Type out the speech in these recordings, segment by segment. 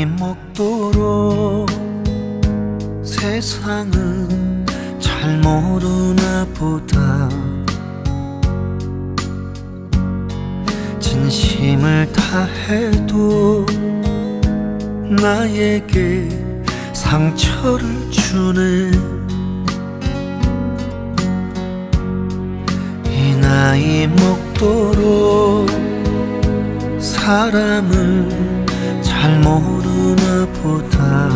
나이 먹도록 세상은 잘 모르나 보다. 진심을 다해도 나에게 상처를 주네. 이 나이 먹도록 사람을 잘 모르나 보다.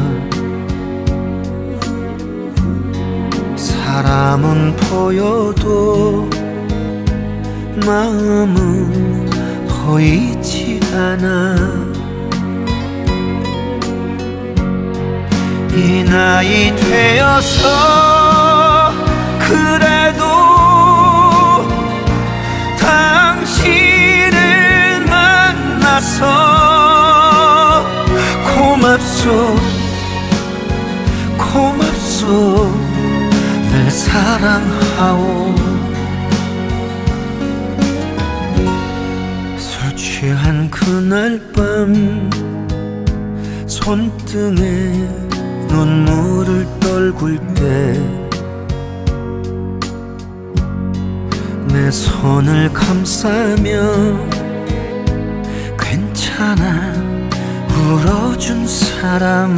사람은 보여도 마음은 보이지 않아. 이 나이 되어서 그래도 당신을 만나서 고맙소 고맙소 늘 사랑하오. 술 취한 그날 밤 손등에 눈물을 떨굴 때 내 손을 감싸며 괜찮아 울어준 사람.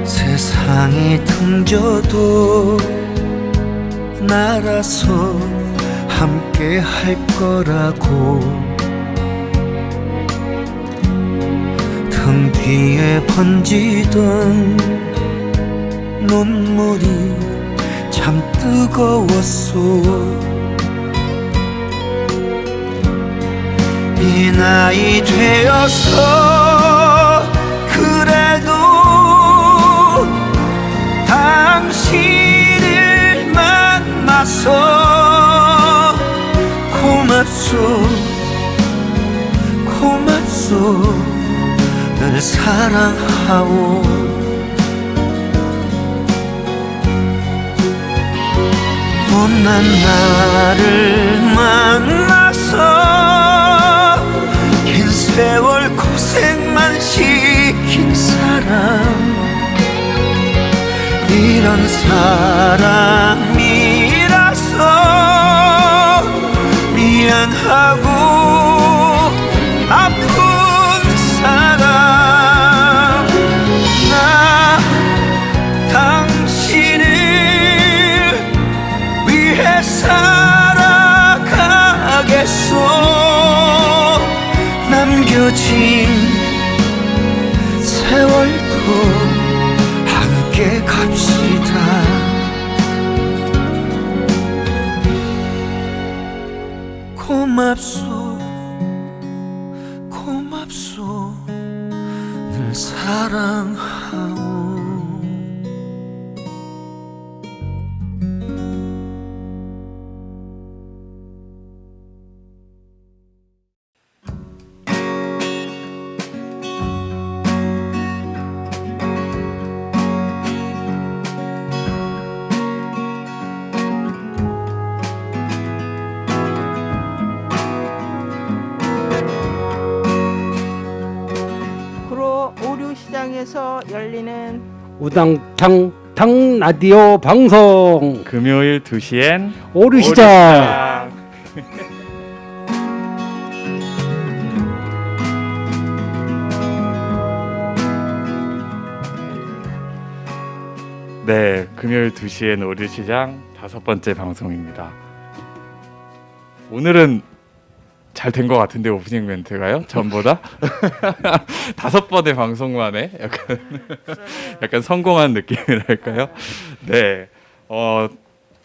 세상이 등져도 날아서 함께 할 거라고. 등 뒤에 번지던 눈물이 참 뜨거웠소. 이 나이 되어서 그래도 당신을 만나서 고맙소 고맙소 늘 사랑하오. 못난 나를 만나서 긴 세월 고생만 시킨 사람. 이런 사람이라서 미안하고 아픈 사람. 나 당신을 위해 살아가겠소. 남겨진 세월도 함께 갑시다. 고맙소 고맙소 늘 사랑하오. 시장에서 열리는 우당탕 라디오 방송 금요일 2시엔 오류시장. 네, 금요일 2시엔 오류시장 5번째 방송입니다. 오늘은 잘 된 것 같은데 오프닝 멘트가요? 전보다 5번의 방송 만에 약간 성공한 느낌이랄까요? 네,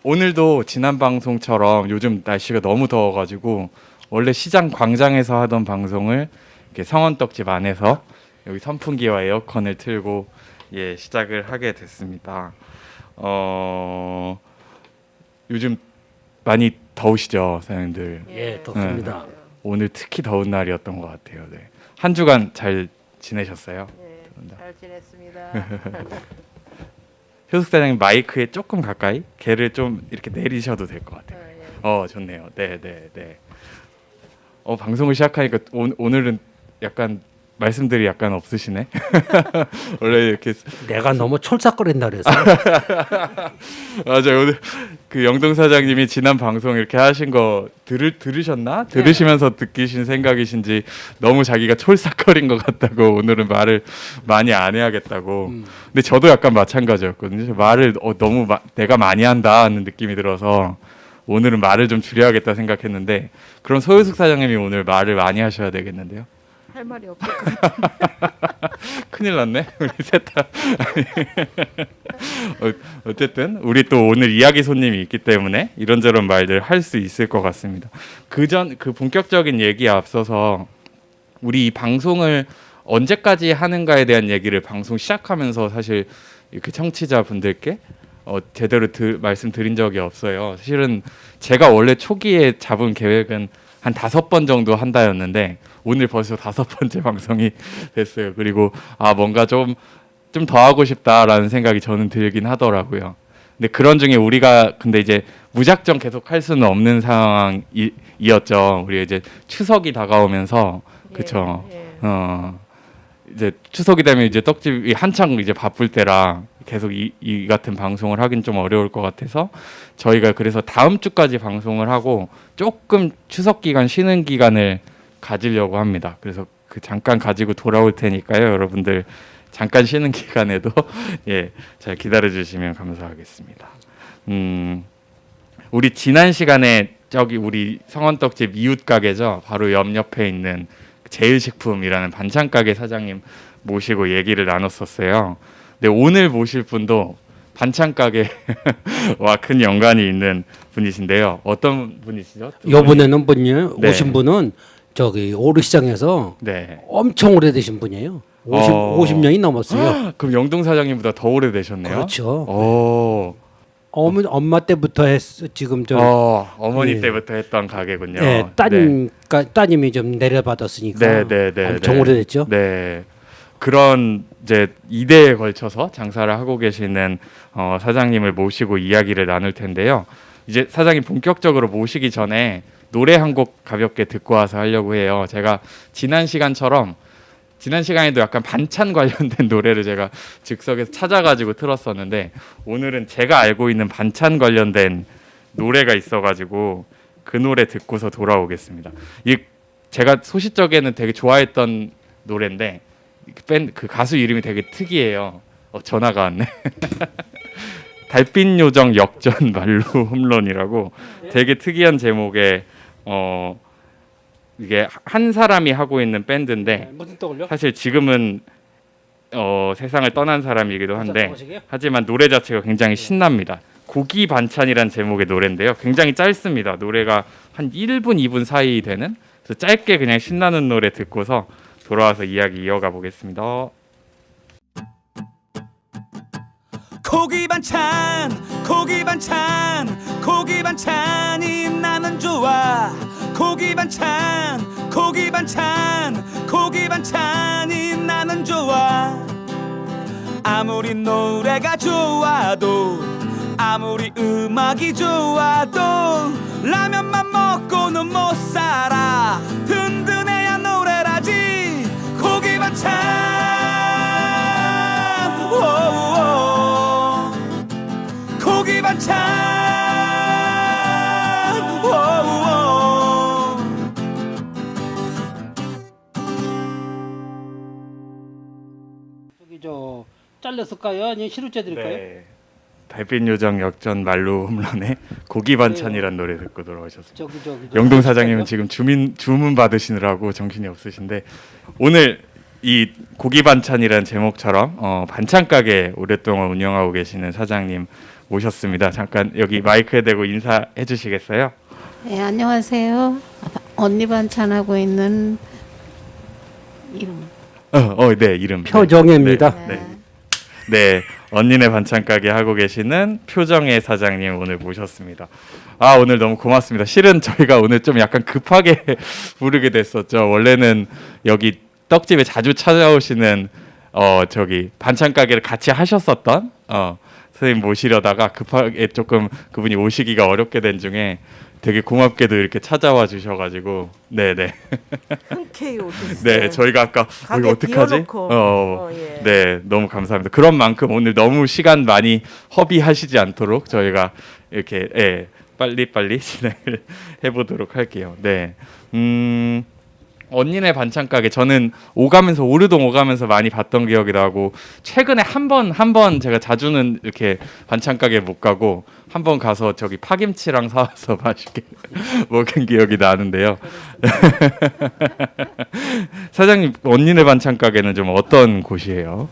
오늘도 지난 방송처럼 요즘 날씨가 너무 더워가지고 원래 시장 광장에서 하던 방송을 이렇게 성원떡집 안에서 여기 선풍기와 에어컨을 틀고 시작을 하게 됐습니다. 요즘 많이 더우시죠, 사장님들? 예, 덥습니다. 네. 오늘 특히 더운 날이었던 것 같아요. 네. 한 주간 잘 지내셨어요? 네, 잘 지냈습니다. 효숙 사장님 마이크에 조금 가까이 개를 좀 이렇게 내리셔도 될 것 같아요. 예. 좋네요. 네. 방송을 시작하니까 오늘은 약간 말씀들이 약간 없으시네. 원래 이렇게 내가 너무 촐싹거린다 그래서. 맞아요. 오늘 그 영동 사장님이 지난 방송 이렇게 하신 거 들으셨나? 네. 들으시면서 느끼신 생각이신지 너무 자기가 촐싹거린 것 같다고 오늘은 말을 많이 안 해야겠다고. 근데 저도 약간 마찬가지였거든요. 말을 너무 내가 많이 한다 하는 느낌이 들어서 오늘은 말을 좀 줄여야겠다 생각했는데 그럼 소유숙 사장님이 오늘 말을 많이 하셔야 되겠는데요. 할 말이 없을 것 같아요. 큰일 났네. 우리 셋 다. 어쨌든 우리 또 오늘 이야기 손님이 있기 때문에 이런저런 말들 할 수 있을 것 같습니다. 그 본격적인 얘기에 앞서서 우리 이 방송을 언제까지 하는가에 대한 얘기를 방송 시작하면서 사실 이렇게 청취자분들께 제대로 말씀드린 적이 없어요. 사실은 제가 원래 초기에 잡은 계획은 한 5번 정도 한다였는데 오늘 벌써 5번째 방송이 됐어요. 그리고 뭔가 좀 더 하고 싶다라는 생각이 저는 들긴 하더라고요. 근데 그런 중에 우리가 근데 이제 무작정 계속 할 수는 없는 상황이었죠. 우리 이제 추석이 다가오면서 그쵸. 이제 추석이 되면 이제 떡집이 한창 이제 바쁠 때라 계속 이 같은 방송을 하긴 좀 어려울 것 같아서 저희가 그래서 다음 주까지 방송을 하고 조금 추석 기간 쉬는 기간을 가지려고 합니다. 그래서 그 잠깐 가지고 돌아올 테니까요. 여러분들 잠깐 쉬는 기간에도 잘 기다려 주시면 감사하겠습니다. 우리 지난 시간에 저기 우리 성원떡집 이웃 가게죠. 바로 옆에 있는 제일식품이라는 반찬 가게 사장님 모시고 얘기를 나눴었어요. 근데 오늘 모실 분도 반찬 가게와 큰 연관이 있는 분이신데요. 어떤 분이시죠? 요번에는 분이요. 네. 오신 분은 저기 오르시장에서 네. 엄청 오래되신 분이에요. 50년이 넘었어요. 그럼 영동 사장님보다 더 오래되셨네요. 그렇죠. 엄마 때부터 지금 어머니 예. 때부터 했던 가게군요. 네, 따님이 좀 내려받았으니까 엄청 오래됐죠. 네. 그런 이제 2대에 걸쳐서 장사를 하고 계시는 사장님을 모시고 이야기를 나눌 텐데요. 이제 사장님 본격적으로 모시기 전에 노래 한 곡 가볍게 듣고 와서 하려고 해요. 제가 지난 시간에도 약간 반찬 관련된 노래를 제가 즉석에서 찾아가지고 틀었었는데 오늘은 제가 알고 있는 반찬 관련된 노래가 있어가지고 그 노래 듣고서 돌아오겠습니다. 제가 소시적에는 되게 좋아했던 노래인데 그 가수 이름이 되게 특이해요. 전화가 왔네. 달빛 요정 역전 말로 홈런이라고 되게 특이한 제목의 이게 한 사람이 하고 있는 밴드인데 무슨 떠올려? 사실 지금은 세상을 떠난 사람이기도 한데 하지만 노래 자체가 굉장히 신납니다. 고기 반찬이란 제목의 노래인데요. 굉장히 짧습니다. 노래가 한 1분, 2분 사이 되는 그래서 짧게 그냥 신나는 노래 듣고서 돌아와서 이야기 이어가 보겠습니다. 고기 반찬 고기 반찬 고기 반찬이 나는 좋아 고기 반찬 고기 반찬 고기 반찬이 나는 좋아 아무리 노래가 좋아도 아무리 음악이 좋아도 라면만 먹고는 못 살아 든든해야 노래라지 고기 반찬 고기 반찬 저기 잘렸을까요? 아니면 시루째 드릴까요? 네. 달빛 요정 역전 말로 홈런의 고기 반찬이란 노래 듣고 돌아오셨습니다. 영동 사장님은 지금 주문 받으시느라고 정신이 없으신데 오늘 이 고기 반찬이란 제목처럼 반찬 가게 오랫동안 운영하고 계시는 사장님 모셨습니다. 잠깐 여기 마이크에 대고 인사해 주시겠어요? 네, 안녕하세요. 언니 반찬하고 있는 이름. 네, 이름. 표정입니다. 네, 언니네 반찬 가게 하고 계시는 표정의 사장님 오늘 모셨습니다. 오늘 너무 고맙습니다. 실은 저희가 오늘 좀 약간 급하게 부르게 됐었죠. 원래는 여기 떡집에 자주 찾아오시는 저기 반찬 가게를 같이 하셨었던 선생님 모시려다가 급하게 조금 그분이 오시기가 어렵게 된 중에 되게 고맙게도 이렇게 찾아와 주셔가지고 네네 흔쾌히 오셨어요. 네 저희가 아까 가게 이거 어떡하지? 비워놓고. 예. 네 너무 감사합니다. 그런 만큼 오늘 너무 시간 많이 허비하시지 않도록 저희가 이렇게 빨리 진행을 해보도록 할게요. 네. 언니네 반찬 가게 저는 오르동 오가면서 많이 봤던 기억이 나고 최근에 한 번 제가 자주는 이렇게 반찬 가게 못 가고 한 번 가서 저기 파김치랑 사와서 맛있게 먹은 기억이 나는데요. 사장님 언니네 반찬 가게는 좀 어떤 곳이에요?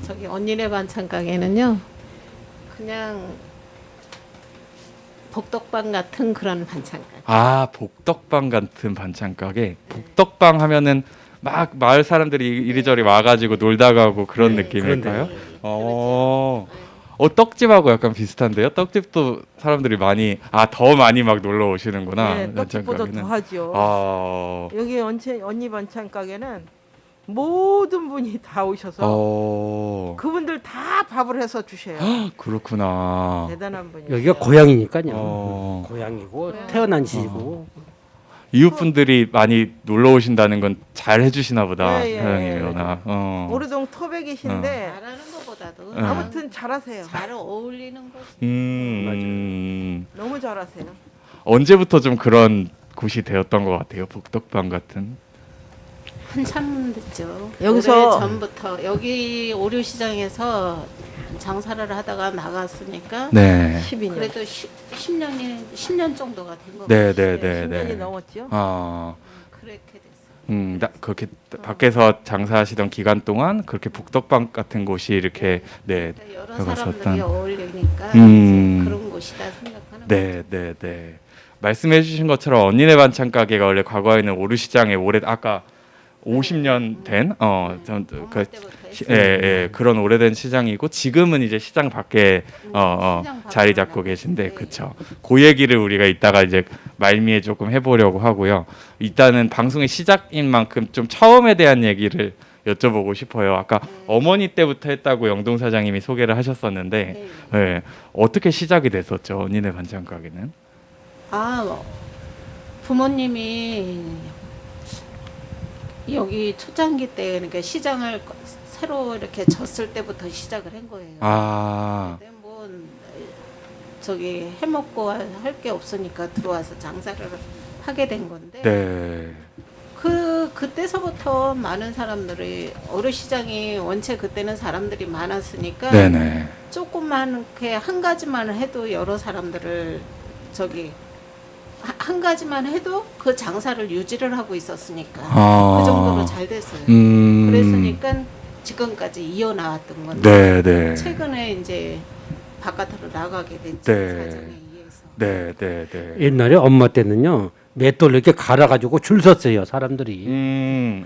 저기 언니네 반찬 가게는요. 그냥 복덕방 같은 그런 반찬 가게. 아 복덕방 같은 반찬 가게. 복덕방 하면은 막 마을 사람들이 이리저리 와가지고 놀다 가고 그런 느낌일까요? 떡집하고 약간 비슷한데요. 떡집도 사람들이 많이 더 많이 막 놀러 오시는구나. 네, 반찬 떡집보다 가게는. 더 하죠. 여기 언니 반찬 가게는 모든 분이 다 오셔서 그분들 다 밥을 해서 주셔요. 그렇구나. 대단한 분이에요. 여기가 고향이니까요. 어. 고향이고 태어난 지고 이웃분들이 많이 놀러 오신다는 건 잘 해주시나 보다. 예, 예. 사장님이나. 오르동 터백이신데 잘하는 것보다도 아무튼 잘하세요. 잘 어울리는 거지. 너무 잘하세요. 언제부터 좀 그런 곳이 되었던 것 같아요. 복덕방 같은. 한참 됐죠. 여기서- 전부터 여기 오류시장에서 장사를 하다가 나갔으니까 네. 12년. 그래도 10년 정도가 된 것 네, 같아요. 네, 네, 10년이 네. 넘었죠. 그렇게 됐어요. 그렇게 밖에서 장사하시던 기간 동안 그렇게 복덕방 같은 곳이 이렇게 네. 그러니까 여러 해봤었던. 사람들이 어울리니까 음. 이제 그런 곳이다 생각하는 네, 네, 네. 말씀해주신 것처럼 언니네 반찬 가게가 원래 과거에는 오르시장에 아까 50년 된 거죠. 그런 오래된 시장이고 지금은 이제 시장 밖에 시장 밖으로 자리 잡고 나가고 계신데 있는데. 그쵸. 그 얘기를 우리가 이따가 이제 말미에 조금 해보려고 하고요. 일단은 방송의 시작인 만큼 좀 처음에 대한 얘기를 여쭤보고 싶어요. 아까 어머니 때부터 했다고 영동 사장님이 소개를 하셨었는데 네. 어떻게 시작이 됐었죠? 언니네 반찬 가게는? 부모님이 여기 초창기 때 그러니까 시장을 새로 이렇게 졌을 때부터 시작을 한 거예요. 근데 뭐 저기 해먹고 할 게 없으니까 들어와서 장사를 하게 된 건데 네. 그때서부터 많은 사람들이 어르시장이 원체 그때는 사람들이 많았으니까 네네. 조금만 이렇게 한 가지만 해도 여러 사람들을 저기 한 가지만 해도 그 장사를 유지를 하고 있었으니까 그 정도로 잘 됐어요. 그랬으니까 지금까지 이어나왔던 건데 네. 최근에 이제 바깥으로 나가게 됐죠. 네. 사정에 의해서. 네. 옛날에 엄마 때는요 맷돌 이렇게 갈아가지고 줄 섰어요 사람들이.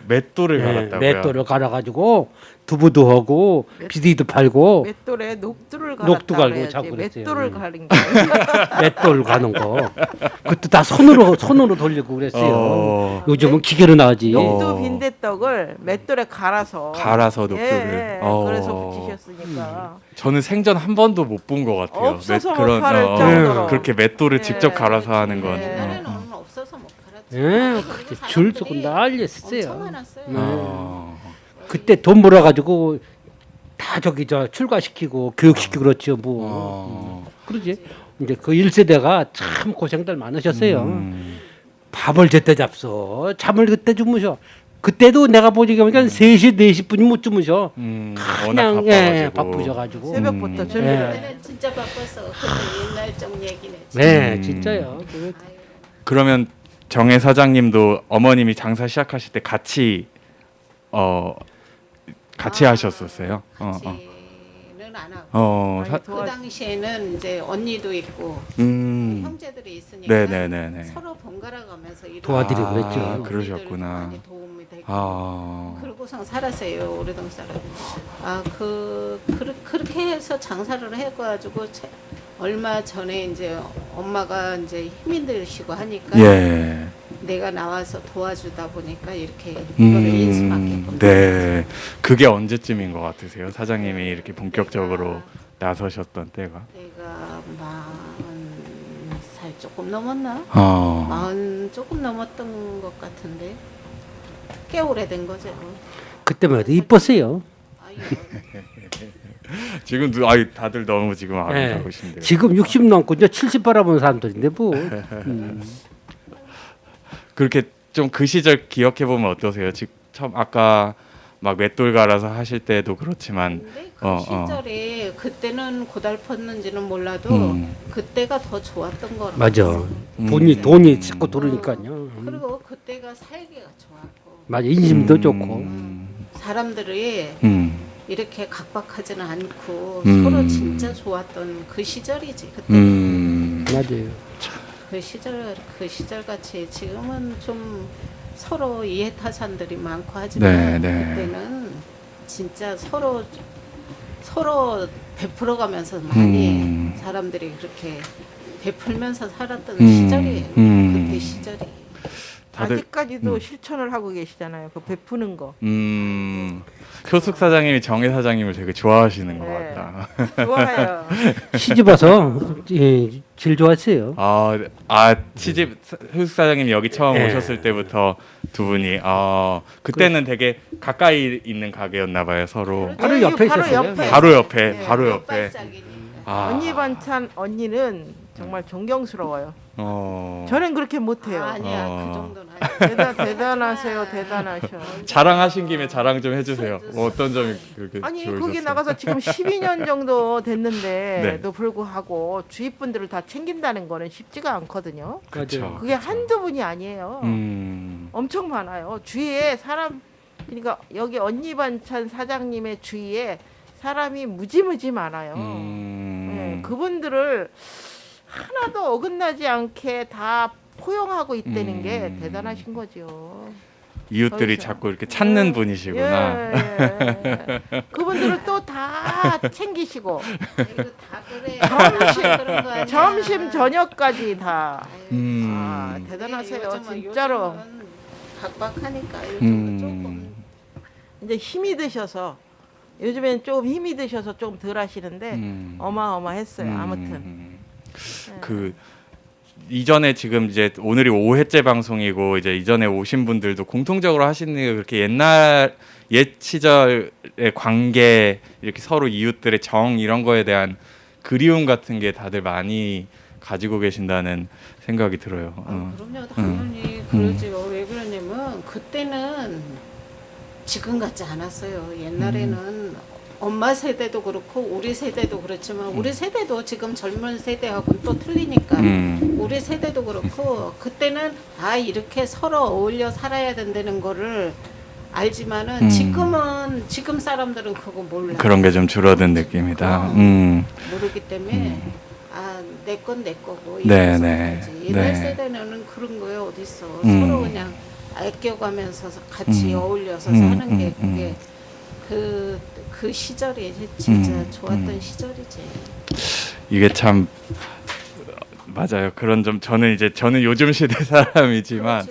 맷돌을 네, 갈았다고요? 맷돌을 갈아가지고 두부도 하고 비디도 팔고 맷돌에 녹두를 녹두 갈고 갈았다 자꾸 그래야지. 그랬어요. 맷돌을 가린 거예요. 맷돌 가는 거. 그때 다 손으로 돌리고 그랬어요. 요즘은 기계로 나지. 녹두 빈대떡을 맷돌에 갈아서 녹두를. 그래서 붙이셨으니까 저는 생전 한 번도 못 본 것 같아요. 없어서 못 팔을 정도로. 그렇게 맷돌을 네. 직접 갈아서 하는 건. 옛날에는 없어서 못 팔았죠. 예, 그리고 줄 사람들이 서고 난리였어요. 엄청 많았어요. 그때 돈 몰아가지고 다 출가시키고 교육시키고 그렇죠 뭐. 그러지. 이제 그 1세대가 참 고생들 많으셨어요. 밥을 제때 잡숴. 잠을 그때 주무셔. 그때도 내가 보니까 3시, 4시 분이 못 주무셔. 그냥 바쁘셔가지고. 새벽부터 예. 준비를 그때는 진짜 바빴어. 그때 옛날적 얘기네. 네, 진짜요. 그러면 정혜 사장님도 어머님이 장사 시작하실 때 같이 하셨었어요? 같이는 안 하고. 많이 그 당시에는 이제 언니도 있고 형제들이 있으니까 네네네네. 서로 번갈아 가면서 도와드리고 그랬죠. 언니들 그러셨구나. 많이 도움이 되고 그러고선 살았어요 오래동 사람. 그렇게 해서 장사를 해가지고 얼마 전에 이제 엄마가 이제 힘이 드시고 하니까 내가 나와서 도와주다 보니까 이렇게 이거를 인수받게 된 네. 그게 언제쯤인 것 같으세요? 사장님이 이렇게 본격적으로 나서셨던 때가? 내가 40살 조금 넘었나? 어. 40 조금 넘었던 것 같은데 꽤 오래된 거죠. 그때만 해도 이뻤어요. 아유, 지금 다들 너무 지금 아름다우신데요. 지금 60 넘고 이제 70 바라보는 사람들인데 뭐. 그렇게 좀 그 시절 기억해 보면 어떠세요? 지금 처음 아까 막 맷돌 갈아서 하실 때도 그렇지만 근데 그 시절에 그때는 고달팠는지는 몰라도 그때가 더 좋았던 거라. 맞아. 돈이 자꾸 들어오니까요. 그리고 그때가 살기가 좋았고 맞아. 인심도 좋고. 사람들이 음. 이렇게 각박하지는 않고 음. 서로 진짜 좋았던 그 시절이지 그때. 맞아요. 그 시절 같이 지금은 좀 서로 이해타산들이 많고 하지만 네. 그때는 진짜 서로 베풀어가면서 많이 사람들이 그렇게 베풀면서 살았던 시절이에요. 그때 시절이. 다들 아직까지도 실천을 하고 계시잖아요. 그 베푸는 거. 효숙 사장님이 정혜 사장님을 되게 좋아하시는 것 네. 같다. 좋아요. 시집 와서 질 좋았어요. 시집 효숙 사장님이 여기 처음 네. 오셨을 때부터 두 분이 그때는 되게 가까이 있는 가게였나 봐요 서로. 바로 옆에 바로 있었어요. 옆에. 바로 옆에 네. 바로 옆에. 빨짝이니까. 언니 반찬 언니는 정말 존경스러워요. 어. 저는 그렇게 못해요. 아니야 어. 그 정도는 아니야. 대단하세요, 대단하셔. 자랑하신 김에 자랑 좀 해주세요. 뭐 어떤 점이 그렇게 아니 좋으셨어요? 거기 나가서 지금 12년 정도 됐는데도 네. 불구하고 주위 분들을 다 챙긴다는 거는 쉽지가 않거든요. 그렇죠. 그게 한두 분이 아니에요. 엄청 많아요. 주위에 사람 그러니까 여기 언니 반찬 사장님의 주위에 사람이 무지무지 많아요. 네, 그분들을 하나도 어긋나지 않게 다 포용하고 있다는 게 대단하신 거죠. 이웃들이 거기서. 자꾸 이렇게 찾는 분이시구나. 예. 그분들을 또 다 챙기시고 이거 다 그래. 그런 거 아니야. 점심 저녁까지 다. 아유, 대단하세요, 요즘은 진짜로. 각박하니까 요즘은 조금 이제 힘이 드셔서 요즘엔 조금 힘이 드셔서 좀 덜 하시는데 어마어마했어요. 아무튼. 그 이전에 지금 이제 오늘이 5회째 방송이고 이제 이전에 오신 분들도 공통적으로 하시는 게 그렇게 옛 시절의 관계 이렇게 서로 이웃들의 정 이런 거에 대한 그리움 같은 게 다들 많이 가지고 계신다는 생각이 들어요. 그럼요 당연히 그러지요. 왜 그러냐면 그때는 지금 같지 않았어요. 옛날에는 엄마 세대도 그렇고 우리 세대도 그렇지만 우리 세대도 지금 젊은 세대하고는 또 틀리니까 우리 세대도 그렇고 그때는 이렇게 서로 어울려 살아야 된다는 거를 알지만은 지금 사람들은 그거 몰라. 그런 게 좀 줄어든 느낌이다. 모르기 때문에 내 건 내 거고 네, 이러면서 네, 살지. 옛날 네. 세대는 그런 거에 어딨어. 서로 그냥 아껴가면서 같이 어울려서 사는 게 그게 그 시절이 진짜 좋았던 시절이지. 이게 참 맞아요. 그런 점 저는 요즘 시대 사람이지만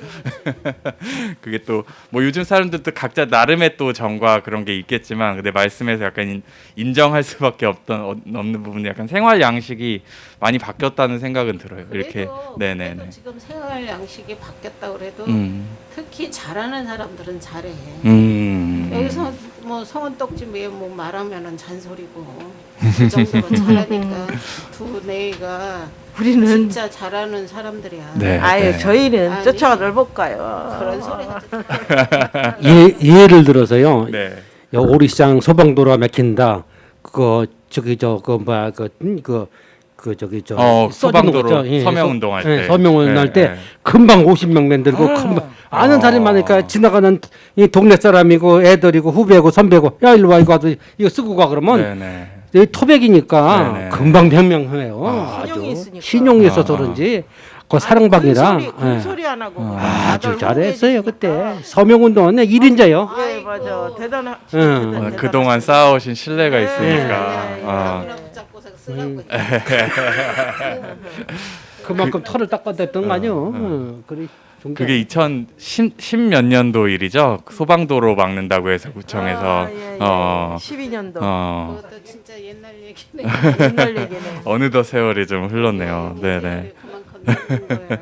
그게 또 뭐 요즘 사람들도 각자 나름의 또 정과 그런 게 있겠지만 근데 말씀에서 약간 인정할 수밖에 없는 부분이 약간 생활 양식이 많이 바뀌었다는 생각은 들어요. 이렇게 그래도 지금 생활 양식이 바뀌었다 그래도 특히 잘하는 사람들은 잘해. 여기서 뭐 성은떡집 뭐 말하면은 잔소리고 그 정도로 잘하니까 두 네가 우리는 진짜 잘하는 사람들이야. 네. 아유 저희는 아니, 쫓아가 못 가요. 그런 소리 하지. 예를 들어서요. 네. 오리시장 소방도로가 막힌다. 그거 소방도로 서명운동할 때. 서명운동할 때 금방 50명 만들고 금방 아는 사람이 많으니까 지나가는 이 동네 사람이고 애들이고 후배고 선배고 야 일로 와 이거 와서 이거 쓰고 가 그러면 네네. 토백이니까 네네. 금방 변명해요. 신용이 있으니까. 신용이 있어서 그런지 그 사랑방이라 큰 소리 안 하고 아주 잘했어요 그때 서명운동은 1인자요. 예 맞아 대단하. 그동안 쌓아오신 신뢰가 네. 있으니까. 붙잡고서 쓰라고. 그만큼 털을 닦아댔던 거 아니요. 그래. 그게 2010 몇 년도 일이죠. 소방도로 막는다고 해서 구청에서 12년도 그것도 진짜 옛날 얘기네. 옛날 얘기네. 어느덧 세월이 좀 흘렀네요. 네네. 세월이 그만큼 넘는 거야.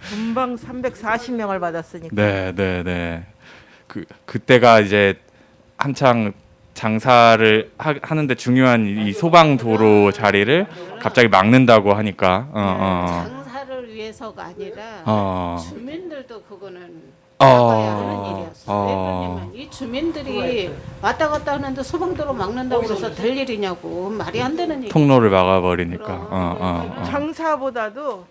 금방 340명을 받았으니까. 네네네. 그때가 이제 한창 장사를 하는데 중요한 이 소방도로 자리를 갑자기 막는다고 하니까. 장사를 위해서가 아니라 주민들도 그거는 어. 나가야 하는 일이었어. 왜냐면 이 주민들이 왔다 갔다 하는데 소방도로 막는다고 해서 될 일이냐고. 말이 안 되는 얘기. 통로를 막아버리니까. 장사보다도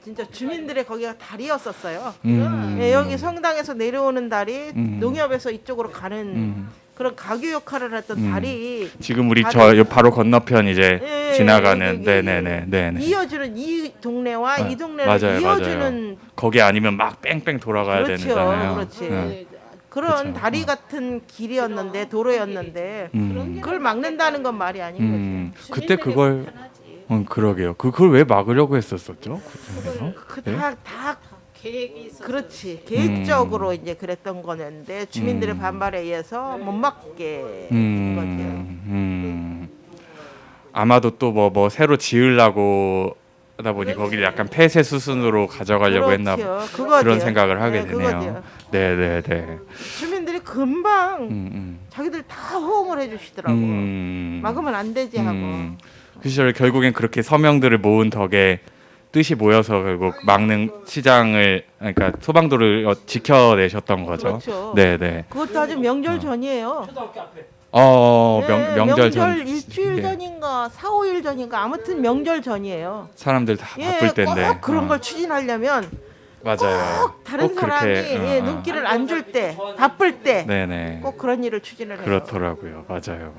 진짜 주민들의 거기가 다리였었어요. 음. 예, 여기 성당에서 내려오는 다리, 음. 농협에서 이쪽으로 가는 그런 가교 역할을 했던 다리. 지금 우리 다리. 저 바로 건너편 이제 예, 지나가는 여기, 네네네. 이어주는 이 동네와 이 동네를 맞아요, 이어주는 거기 아니면 막 뺑뺑 돌아가야 그렇죠, 되잖아요. 그렇지. 네. 그런 그쵸. 다리 같은 길이었는데 도로였는데 음. 그걸 막는다는 건 말이 아닌 거지. 그때 그걸 그러게요. 그걸 왜 막으려고 했었었죠? 다 계획이 있어. 그렇지. 계획적으로 이제 그랬던 거였는데 주민들의 반발에 의해서 못 막게 된 거죠. 아마도 또 뭐 새로 지으려고 하다 보니 거기를 약간 폐쇄 수순으로 가져가려고 했나 그런 생각을 하게 되네요. 네네네. 주민들이 금방 자기들 다 호응을 해주시더라고. 막으면 안 되지 하고. 그 시절에 결국엔 그렇게 서명들을 모은 덕에 뜻이 모여서 결국 막는 시장을 그러니까 소방도를 지켜내셨던 거죠. 그렇죠. 네네. 그것도 아주 명절 전이에요. 명절 전 일주일 전인가 4, 5일 전인가 아무튼 명절 전이에요. 사람들 다 바쁠 때인데 꼭 그런 걸 추진하려면 맞아요. 꼭 다른 꼭 사람이 그렇게, 눈길을 안 줄 때, 바쁠 때 꼭 네네. 그런 일을 추진을 해요. 그렇더라고요. 맞아요.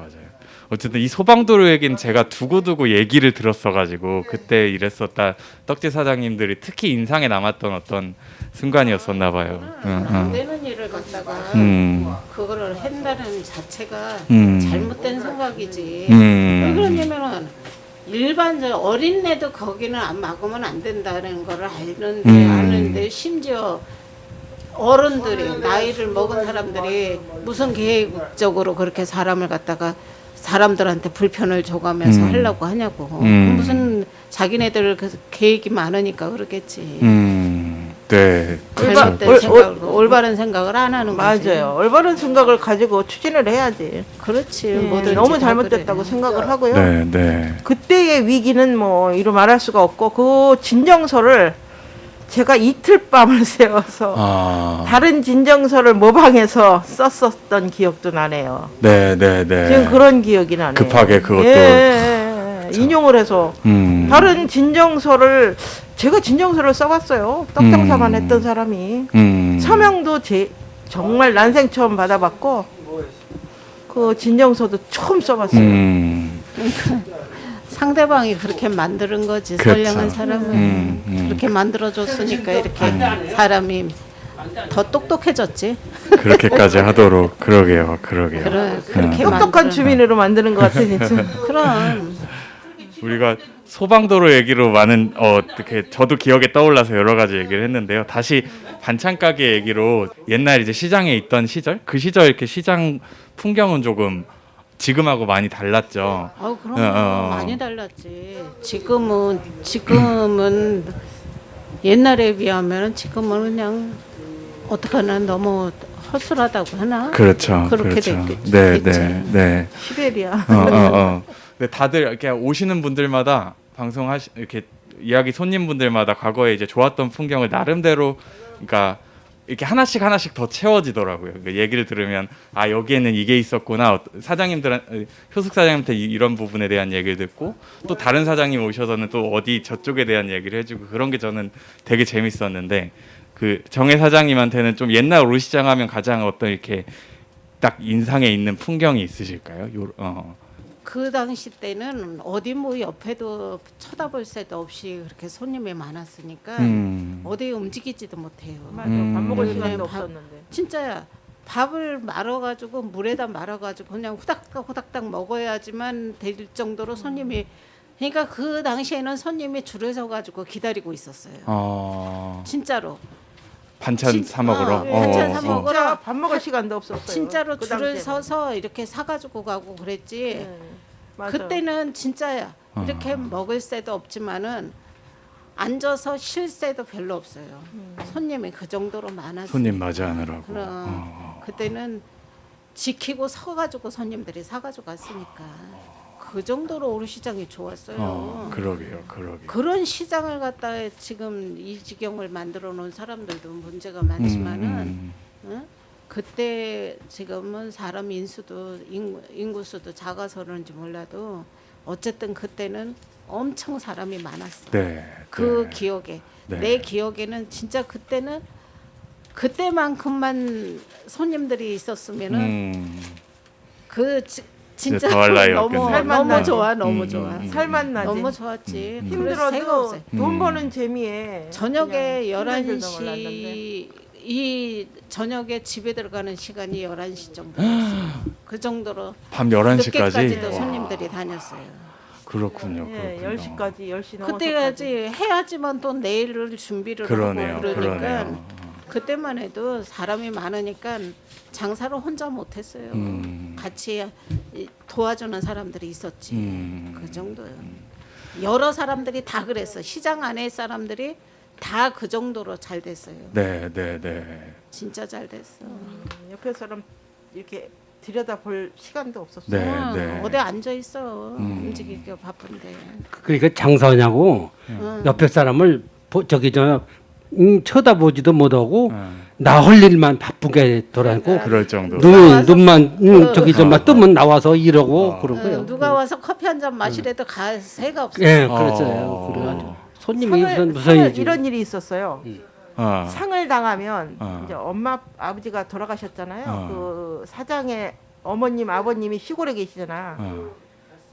어쨌든 이 소방도로 얘기는 제가 두고두고 얘기를 들었어가지고 그때 일했었다 떡지 사장님들이 특히 인상에 남았던 어떤 순간이었었나 봐요. 안 되는 일을 갖다가 그거를 한다는 자체가 잘못된 생각이지. 왜 그러냐면은 일반적 어린애도 거기는 안 막으면 안 된다는 거를 아는데 심지어 어른들이 나이를 먹은 사람들이 무슨 계획적으로 그렇게 사람을 갖다가 사람들한테 불편을 줘가면서 하려고 하냐고. 무슨 자기네들 그 계획이 많으니까 그러겠지. 네. 잘못된 생각을 올바른 생각을 안 하는 거지. 맞아요. 올바른 생각을 가지고 추진을 해야지. 그렇지. 네, 너무 잘못됐다고 생각을 하고요. 네. 그때의 위기는 뭐 이루 말할 수가 없고 그 진정서를 제가 이틀 밤을 새워서 다른 진정서를 모방해서 썼었던 기억도 나네요. 네. 지금 그런 기억이 나네요. 급하게 그것도 인용을 해서 다른 진정서를 제가 진정서를 써봤어요. 떡장사만 했던 사람이 서명도 정말 난생 처음 받아봤고 그 진정서도 처음 써봤어요. 상대방이 그렇게 만드는 거지. 그렇죠. 선량한 사람은 그렇게 만들어줬으니까 이렇게 사람이 더 똑똑해졌지. 그렇게까지 하도록 그러게요. 그렇게 똑똑한 주민으로 만드는 것 같아 진짜. 그럼 우리가 소방도로 얘기로 많은 어떻게 저도 기억에 떠올라서 여러 가지 얘기를 했는데요. 다시 반찬 가게 얘기로 옛날 이제 시장에 있던 시절 그 시절 이렇게 시장 풍경은 조금 지금하고 많이 달랐죠. 그럼 많이 달랐지. 지금은 옛날에 비하면 지금은 그냥 어떡하나 너무 허술하다고 하나? 그렇죠. 그렇게 그렇죠. 됐겠지. 네. 시베리아. 근데 다들 이렇게 오시는 분들마다 이렇게 이야기 손님분들마다 과거에 이제 좋았던 풍경을 나름대로 그러니까 이렇게 하나씩 더 채워지더라고요. 그러니까 얘기를 들으면 여기에는 이게 있었구나. 효숙 사장님한테 이런 부분에 대한 얘기를 듣고 또 다른 사장님 오셔서는 또 어디 저쪽에 대한 얘기를 해주고 그런 게 저는 되게 재밌었는데 그 정혜 사장님한테는 좀 옛날 오르시장 하면 가장 어떤 이렇게 딱 인상에 있는 풍경이 있으실까요? 그 당시 때는 어디 뭐 옆에도 쳐다볼 새도 없이 그렇게 손님이 많았으니까 어디에 움직이지도 못해요. 맞아. 밥 먹을 네, 시간도 밥- 없었는데. 진짜야. 밥을 말아가지고 물에다 말아가지고 그냥 후닥닥 먹어야지만 될 정도로 손님이 그러니까 그 당시에는 손님이 줄을 서가지고 기다리고 있었어요. 진짜로. 반찬 사 먹으러. 반찬 사 먹으러. 진짜 밥 먹을 시간도 없었어요. 진짜로 그 줄을 당시에는. 서서 이렇게 사가지고 가고 그랬지. 네, 맞아. 그때는 진짜야. 이렇게 먹을 새도 없지만은 앉아서 쉴 새도 별로 없어요. 손님이 그 정도로 많았어요. 손님 맞이하느라고. 그럼 그때는 지키고 서가지고 손님들이 사가지고 갔으니까 그 정도로 오르시장이 좋았어요. 그러게요. 그런 시장을 갖다 지금 이 지경을 만들어 놓은 사람들도 문제가 많지만은 응? 그때 지금은 사람 인수도 인구수도 작아서 그런지 몰라도 어쨌든 그때는 엄청 사람이 많았어. 네. 그 네. 기억에 네. 내 기억에는 진짜 그때는 그때만큼만 손님들이 있었으면은 그 진짜 더할 나위 너무 없겠네요. 너무 좋아 너무 좋아 살맛 나지. 너무 좋았지. 그럴 새가 힘들어도 없어요. 돈 버는 재미에 저녁에 그냥 힘든 줄도 11시 이 저녁에 집에 들어가는 시간이 11시 정도였어요. 그 정도로 밤 11시까지. 늦게까지도 손님들이 다녔어요. 그렇군요. 예, 그렇군요. 10시까지 10시 넘어서 그때까지 해야지만 또 내일을 준비를 그러네요. 하고 그러니까 그러네요. 그때만 해도 사람이 많으니까 장사를 혼자 못했어요. 같이 도와주는 사람들이 있었지. 그 정도요. 여러 사람들이 다 그랬어. 시장 안에 사람들이 다 그 정도로 잘 됐어요. 네. 진짜 잘 됐어. 옆에 사람 이렇게 들여다 볼 시간도 없었어요. 네. 응, 어디 앉아 있어. 움직이기가 바쁜데. 그러니까 장사하냐고 옆에 사람을 쳐다보지도 못하고 나 할 일만 바쁘게 돌아다니고 그럴 정도. 눈만 뜨면 나와서 이러고 그런 거예요. 누가 와서 커피 한 잔 마시래도 갈 새가 없어요. 예, 그랬어요. 그래가지고 손님이 상을 무서워지. 이런 일이 있었어요. 상을 당하면 어. 이제 엄마 아버지가 돌아가셨잖아요. 어. 그 사장의 어머님 아버님이 시골에 계시잖아.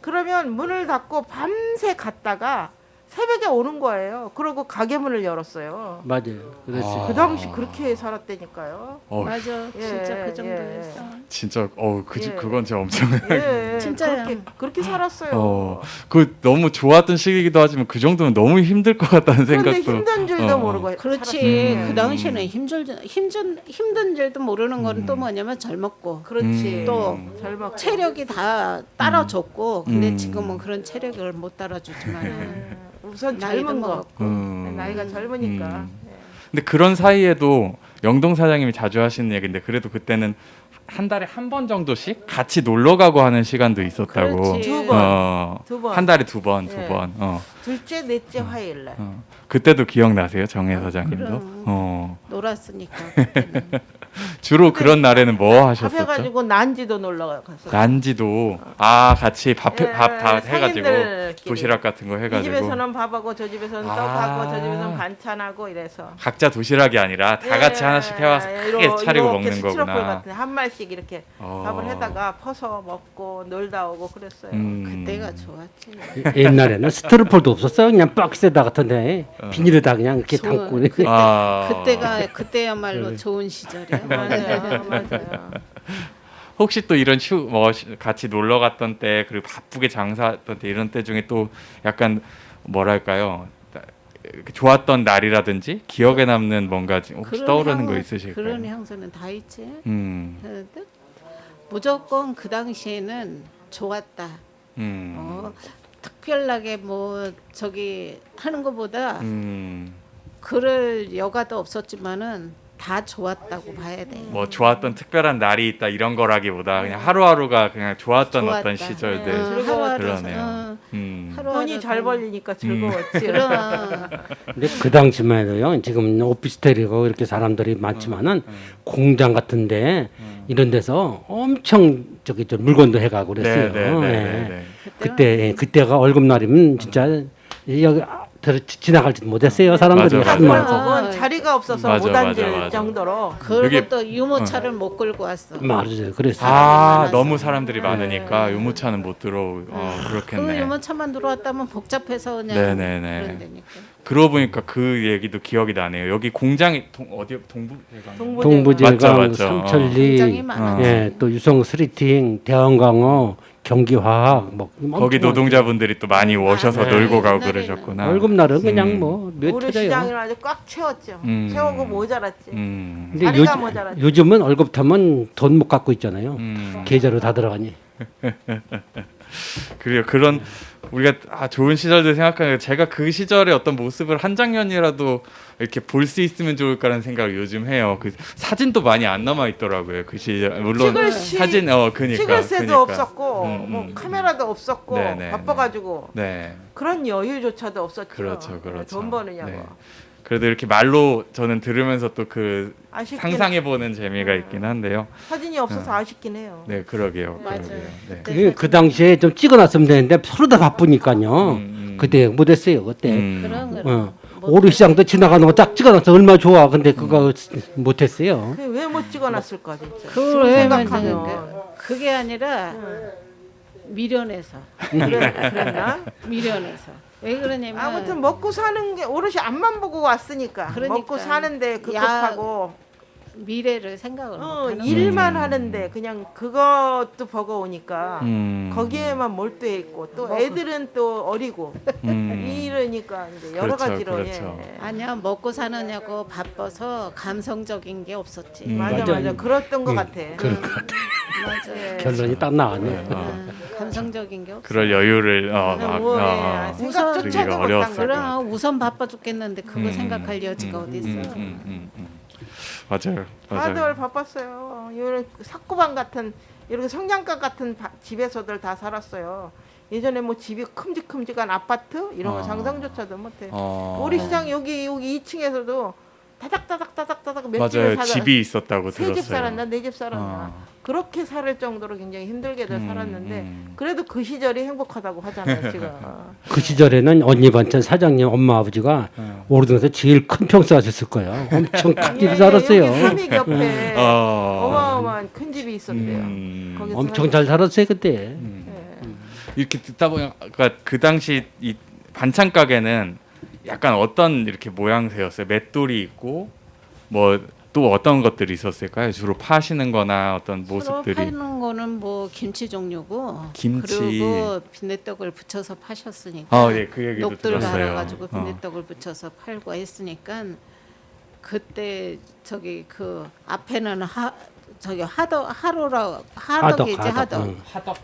그러면 문을 닫고 밤새 갔다가 새벽에 오는 거예요. 그러고 가게 문을 열었어요. 맞아요. 그랬어요. 그 당시 그렇게 살았다니까요. 맞아, 진짜 예, 그 정도였어. 진짜 예. 그건 진짜 엄청나게. 예, 진짜요. 그렇게 살았어요. 그 너무 좋았던 시기이기도 하지만 그 정도면 너무 힘들 것 같다는 그런데 생각도. 힘든 줄도 모르고 그렇지. 살았어요. 그 당시에는 힘든 줄도 모르는 건 또 뭐냐면 젊었고 그렇지. 또 젊었고. 체력이 다 따라줬고 근데 지금은 그런 체력을 못 따라주지만 예. 우선 나이도 젊은 거. 먹었고 나이가 젊으니까. 근데 그런 사이에도 영동 사장님이 자주 하시는 얘기인데 그래도 그때는 한 달에 한 번 정도씩 같이 놀러 가고 하는 시간도 있었다고. 그렇지. 두 번. 두 번. 한 달에 두 번. 예. 둘째, 넷째 화요일 날. 그때도 기억나세요, 정혜 사장님도? 그럼. 놀았으니까 그때는. 주로 그런 날에는 뭐 하셨었죠? 밥해가지고 난지도 놀러 갔어. 난지도 같이 밥 다 해가지고 상인들끼리. 도시락 같은 거 이 해가지고 집에서는 밥하고 저 집에서는 떡하고 저 집에서는 반찬하고 이래서. 각자 도시락이 아니라 다 같이 하나씩 해와서 크게 차리고 먹는 스티로폴 거구나. 같은 한 말씩 이렇게 밥을 해다가 퍼서 먹고 놀다 오고 그랬어요. 그때가 좋았지. 옛날에는 스티로폴도 없었어요. 그냥 박스에다 같은데 비닐에다 그냥 이렇게 담고. 그때야말로 좋은 시절이야. 맞아요, 맞아요. 혹시 또 이런 같이 놀러 갔던 때 그리고 바쁘게 장사했던 때 이런 때 중에 또 약간 뭐랄까요? 좋았던 날이라든지 기억에 남는 뭔가 혹시 떠오르는 거 있으실까요? 그런 향수는 다 있지. 음. 무조건 그 당시에는 좋았다. 특별하게 뭐 하는 것보다 그럴 여가도 없었지만은 다 좋았다고 봐야 돼. 뭐 좋았던 특별한 날이 있다 이런 거라기보다 그냥 하루하루가 그냥 좋았던 좋았다. 어떤 시절들. 하루하루 그러네요. 돈이 잘 벌리니까 즐거웠지. 그럼 근데 그 당시만 해도요. 지금 오피스텔이고 이렇게 사람들이 많지만은 공장 같은데 이런 데서 엄청 물건도 해가고 그랬어요. 네. 그때가 월급날이면 진짜 여기 지나갈지 못했어요. 사람들이 맞아, 하도 맞아. 많아서. 그건 자리가 없어서 맞아, 못 앉을 맞아. 정도로. 그리고 또 유모차를 못 끌고 왔어. 맞아요. 그랬어요. 많아서. 너무 사람들이 많으니까 유모차는 못 들어오고 그 그렇겠네. 유모차만 들어왔다면 복잡해서 그냥 네네네. 그런 데니까. 그러고 보니까 그 얘기도 기억이 나네요. 여기 공장이 어디 동부 동부제강, 맞죠. 굉장히 삼천리, 많았지. 예, 또 유성 스리팅, 대왕강어 경기화학 뭐 거기 노동자분들이 또 많이 오셔서 아, 놀고 가고 옛날에는. 그러셨구나. 월급날은 그냥 뭐몇 우리 터져요. 시장은 아주 꽉 채웠죠. 채우고 모자랐지. 근데 자리가 모자랐지. 요즘은 월급 타면 돈 못 갖고 있잖아요. 음. 계좌로 다 들어가니. 그래요. 그런 우리가 좋은 시절들 생각하면 제가 그 시절의 어떤 모습을 한 장면이라도 이렇게 볼 수 있으면 좋을까라는 생각을 요즘 해요. 그 사진도 많이 안 남아 있더라고요. 그 시절 물론 사진 그니까 찍을새도 없었고 음. 뭐 카메라도 없었고 네네, 바빠가지고 네. 그런 여유조차도 없었죠. 그렇죠, 그렇죠. 돈 버느냐고. 네. 그래도 이렇게 말로 저는 들으면서 또 그 아쉽긴 상상해 보는 재미가 있긴 한데요. 사진이 없어서 아쉽긴 해요. 네, 그러게요. 맞아요. 그러게요. 네. 그 당시에 좀 찍어놨으면 되는데 서로 다 바쁘니까요. 그때 못했어요 그때. 그런 어. 오르시장도 지나가는 거 딱 찍어놔서 얼마 좋아. 근데 그거 못했어요. 왜 못 찍어놨을까 진짜. 그걸 왜 생각하면 만드는 그게 아니라 미련해서 그랬나? 미련해서 왜 그러냐면 아무튼 먹고 사는 게 오롯이 앞만 보고 왔으니까 그러니까. 먹고 사는데 급급하고 미래를 생각을 못하는 일만 하는데 그냥 그것도 버거우니까 음. 거기에만 몰두해 있고 또 애들은 또 어리고 이러니까 이제 여러 그렇죠, 가지로 그렇죠. 예. 아니야 먹고 사느냐고 바빠서 감성적인 게 없었지. 맞아 맞아. 맞아 그랬던 것 같아. 그럴 것 같아. 맞아. 예. 결론이 딱 나왔네. 감성적인 게 없어. 그럴 여유를 뭐, 생각조차도 들기가 못한 어려웠을 거야. 그럼 우선 바빠 죽겠는데 그거 생각할 여지가 어디 있어? 맞아요. 다들 바빴어요. 이런 삭구방 같은 이렇게 성냥갑 같은 집에서들 다 살았어요. 예전에 뭐 집이 큼직큼직한 아파트 이런 거 상상조차도 못해. 우리 시장 여기 2층에서도 다닥다닥 몇 집을 맞아요. 살아. 집이 있었다고 들었어요. 3집 살았나 4집 살았나. 그렇게 살 정도로 굉장히 힘들게들 살았는데 그래도 그 시절이 행복하다고 하잖아요 지금. 그 시절에는 언니 반찬 사장님 엄마 아버지가 오르등에서 제일 큰 평수 하셨을 거예요. 엄청 큰 집에 살았어요. 여기 삼익 옆에 어. 어마어마한 큰 집이 있었대요. 거기서 엄청 잘 살았어요 그때. 이렇게 듣다 보니까 그 당시 이 반찬 가게는 약간 어떤 이렇게 모양새였어요. 맷돌이 있고 뭐 또 어떤 것들이 있었을까요? 주로 파시는 거나 어떤 주로 모습들이 파는 거는 뭐 김치 종류고 김치. 그리고 빈대떡을 붙여서 파셨으니까 예, 그 얘기도 녹들 들었어요. 갈아가지고 빈대떡을 붙여서 팔고 했으니까 그때 저기 그 앞에는 하덕이지 하덕.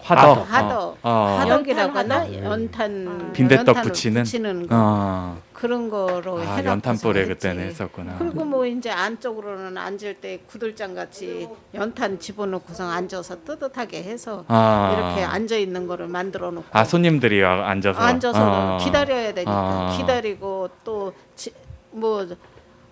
화덕. 하덕이라고 하나 연탄 빈대떡 연탄을 붙이는? 거 그런 거로 해놓고서 연탄불에 했지. 그때는 했었구나. 그리고 뭐 이제 안쪽으로는 앉을 때 구들장 같이 연탄 집어넣고서 앉아서 뜨뜻하게 해서 이렇게 앉아 있는 거를 만들어 놓고 손님들이 앉아서 기다려야 되니까 기다리고 또 뭐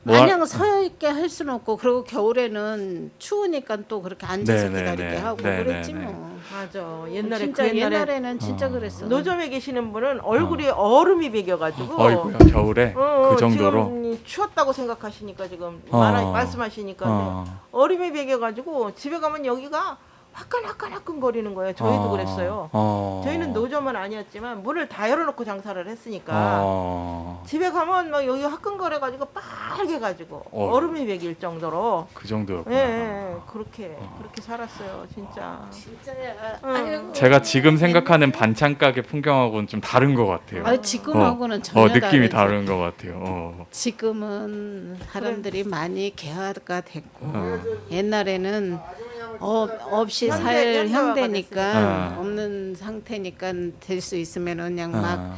뭐 마냥 서 있게 할 수는 없고 그리고 겨울에는 추우니까 또 그렇게 앉아서 네네네. 기다리게 하고 네네네. 그랬지 뭐. 맞아. 옛날에 진짜 그 옛날에 옛날에는 진짜 그랬어. 노점에 계시는 분은 얼굴이 얼음이 배겨가지고 어이구야 겨울에 그 정도로. 지금 추웠다고 생각하시니까 지금 말씀하시니까 얼음이 배겨가지고 집에 가면 여기가 화끈화끈 거리는 거예요. 저희도 그랬어요. 저희는 노점은 아니었지만 문을 다 열어놓고 장사를 했으니까 집에 가면 막 여기 화끈거려가지고 빨개가지고 얼음이 배길 정도로. 그 정도였구나. 예, 그렇게 살았어요, 진짜. 진짜야. 제가 지금 생각하는 반찬 가게 풍경하고는 좀 다른 것 같아요. 지금하고는 전혀 느낌이 다르지. 다른 것 같아요. 지금은 사람들이 많이 개화가 됐고 옛날에는 없이 살 형태니까 없는 상태니까 될 수 있으면은 그냥 막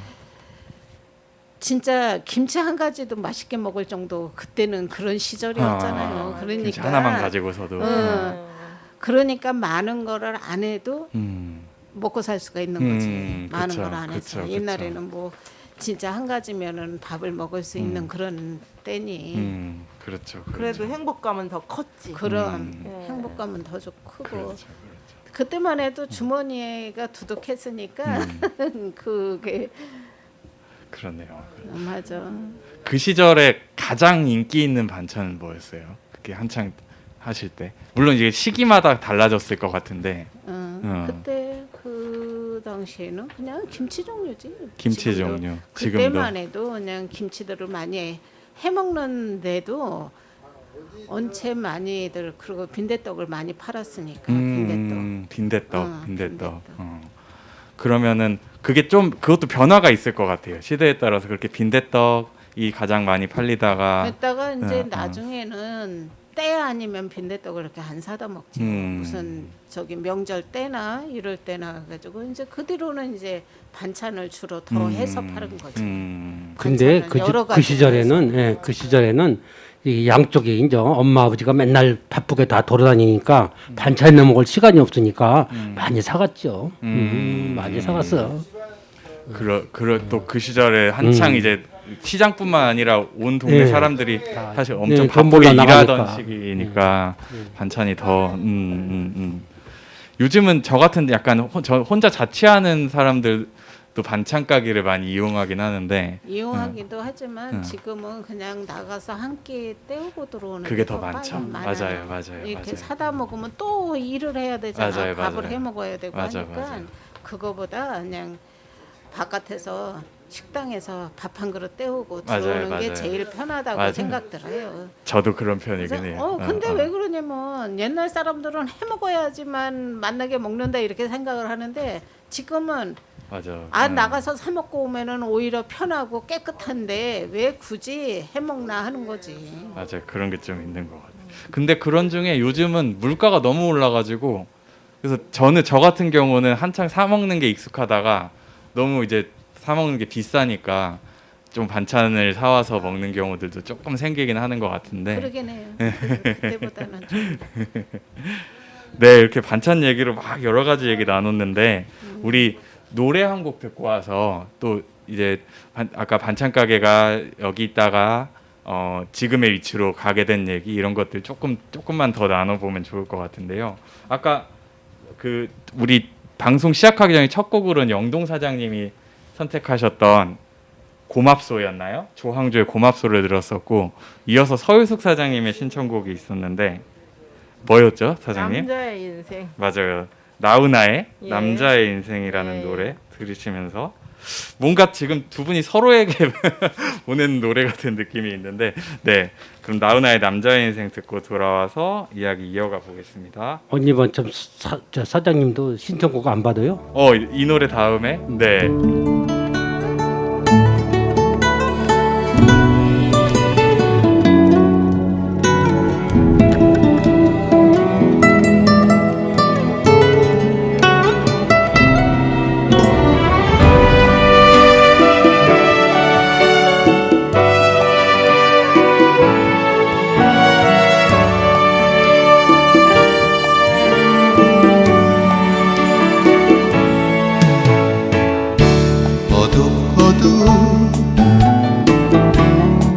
진짜 김치 한 가지도 맛있게 먹을 정도 그때는 그런 시절이었잖아요. 그러니까 김치 하나만 가지고서도. 그러니까 많은 거를 안 해도 먹고 살 수가 있는 거지. 많은 그쵸, 걸 안 해서 그쵸. 옛날에는 뭐 진짜 한 가지면은 밥을 먹을 수 있는 그런 때니 그렇죠. 그래도 행복감은 더 컸지. 그런 행복감은 더 좀 크고 그때만 해도 주머니가 두둑했으니까 그게 그렇네요. 맞아. 그 시절에 가장 인기 있는 반찬은 뭐였어요? 그게 한창 하실 때. 물론 이게 시기마다 달라졌을 것 같은데. 그때 그 당시에는 그냥 김치 종류지. 김치 지금도. 종류. 그때만 해도 그냥 김치들을 많이 해 먹는데도 언체 많이들 그리고 빈대떡을 많이 팔았으니까 빈대떡. 빈대떡. 그러면은 그게 좀 그것도 변화가 있을 것 같아요. 시대에 따라서 그렇게 빈대떡이 가장 많이 팔리다가 그랬다가 이제 어. 나중에는 때 아니면 빈대떡을 이렇게 안 사다 먹지. 무슨 저기 명절 때나 이럴 때나 가지고 이제 그 뒤로는 이제 반찬을 주로 더 해서 파는 거지. 근데 반찬을 여러 그 가지로 시절에는 해서. 그 시절에는 이 양쪽에 이제 엄마 아버지가 맨날 바쁘게 다 돌아다니니까 반찬 내 먹을 시간이 없으니까 많이 사갔죠. 많이 사갔어. 또 그 시절에 한창 이제 시장뿐만 아니라 온 동네 네. 사람들이 사실 엄청 네, 돈 바쁘게 벌러 일하던 나가니까. 시기니까 반찬이 더 요즘은 저 같은 약간 혼자 자취하는 사람들도 반찬 가게를 많이 이용하긴 하는데 이용하기도 하지만 지금은 그냥 나가서 한 끼 때우고 들어오는 그게 게 더 많죠. 맞아요. 이렇게 맞아요. 사다 먹으면 또 일을 해야 되잖아. 맞아요, 밥을 맞아요. 해 먹어야 되고 맞아요, 하니까 맞아요. 그거보다 그냥 바깥에서 식당에서 밥 한 그릇 때우고 맞아요, 들어오는 게 맞아요. 제일 편하다고 맞아요. 생각 들어요. 저도 그런 그래서 편이긴 해요. 근데 왜 그러냐면 옛날 사람들은 해 먹어야지만 맛나게 먹는다 이렇게 생각을 하는데 지금은 맞아. 나가서 사 먹고 오면은 오히려 편하고 깨끗한데 왜 굳이 해 먹나 하는 거지. 맞아요. 그런 게 좀 있는 것 같아요. 근데 그런 중에 요즘은 물가가 너무 올라가지고 그래서 저 같은 경우는 한창 사 먹는 게 익숙하다가 너무 이제 사 먹는 게 비싸니까 좀 반찬을 사와서 먹는 경우들도 조금 생기긴 하는 것 같은데. 그러긴 해요. 그때보다는 좀. 네, 이렇게 반찬 얘기로 막 여러 가지 얘기 나눴는데 우리 노래 한 곡 듣고 와서 또 이제 아까 반찬 가게가 여기 있다가 지금의 위치로 가게 된 얘기 이런 것들 조금만 더 나눠보면 좋을 것 같은데요. 아까 그 우리 방송 시작하기 전에 첫 곡으로는 영동 사장님이 선택하셨던 고맙소였나요? 조항조의 고맙소를 들었었고 이어서 서유숙 사장님의 신청곡이 있었는데 뭐였죠, 사장님? 남자의 인생. 맞아요. 나훈아의 예. 남자의 인생이라는 예. 노래 들으시면서 뭔가 지금 두 분이 서로에게 보낸 노래 같은 느낌이 있는데 네, 그럼 나훈아의 남자의 인생 듣고 돌아와서 이야기 이어가 보겠습니다. 언니 반찬 사장님도 신청곡 안 받아요? 이 노래 다음에 네.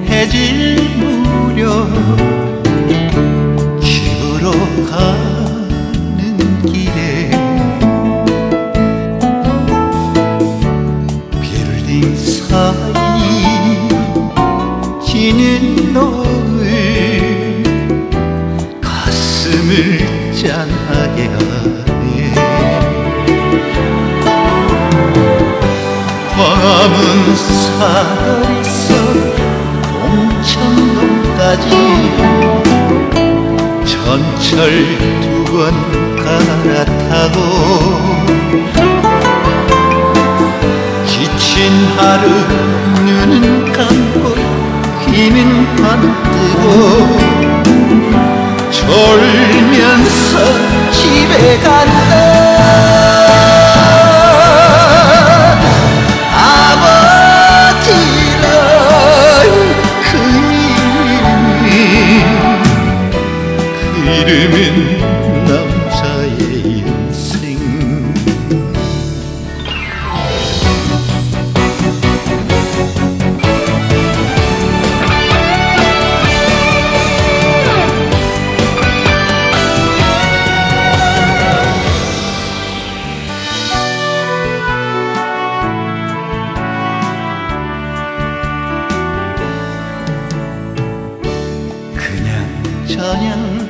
해질 무렵 집으로 가는 길에 빌딩 사이 지는 노을 가슴을 짠하게 하네. 광화문 사거리서 봉천동까지 전철 2번 갈아타고 지친 하루 눈은 감고 귀는 반뜨고 졸면서 집에 간다. 그 이름은 남자의 인생. 저냥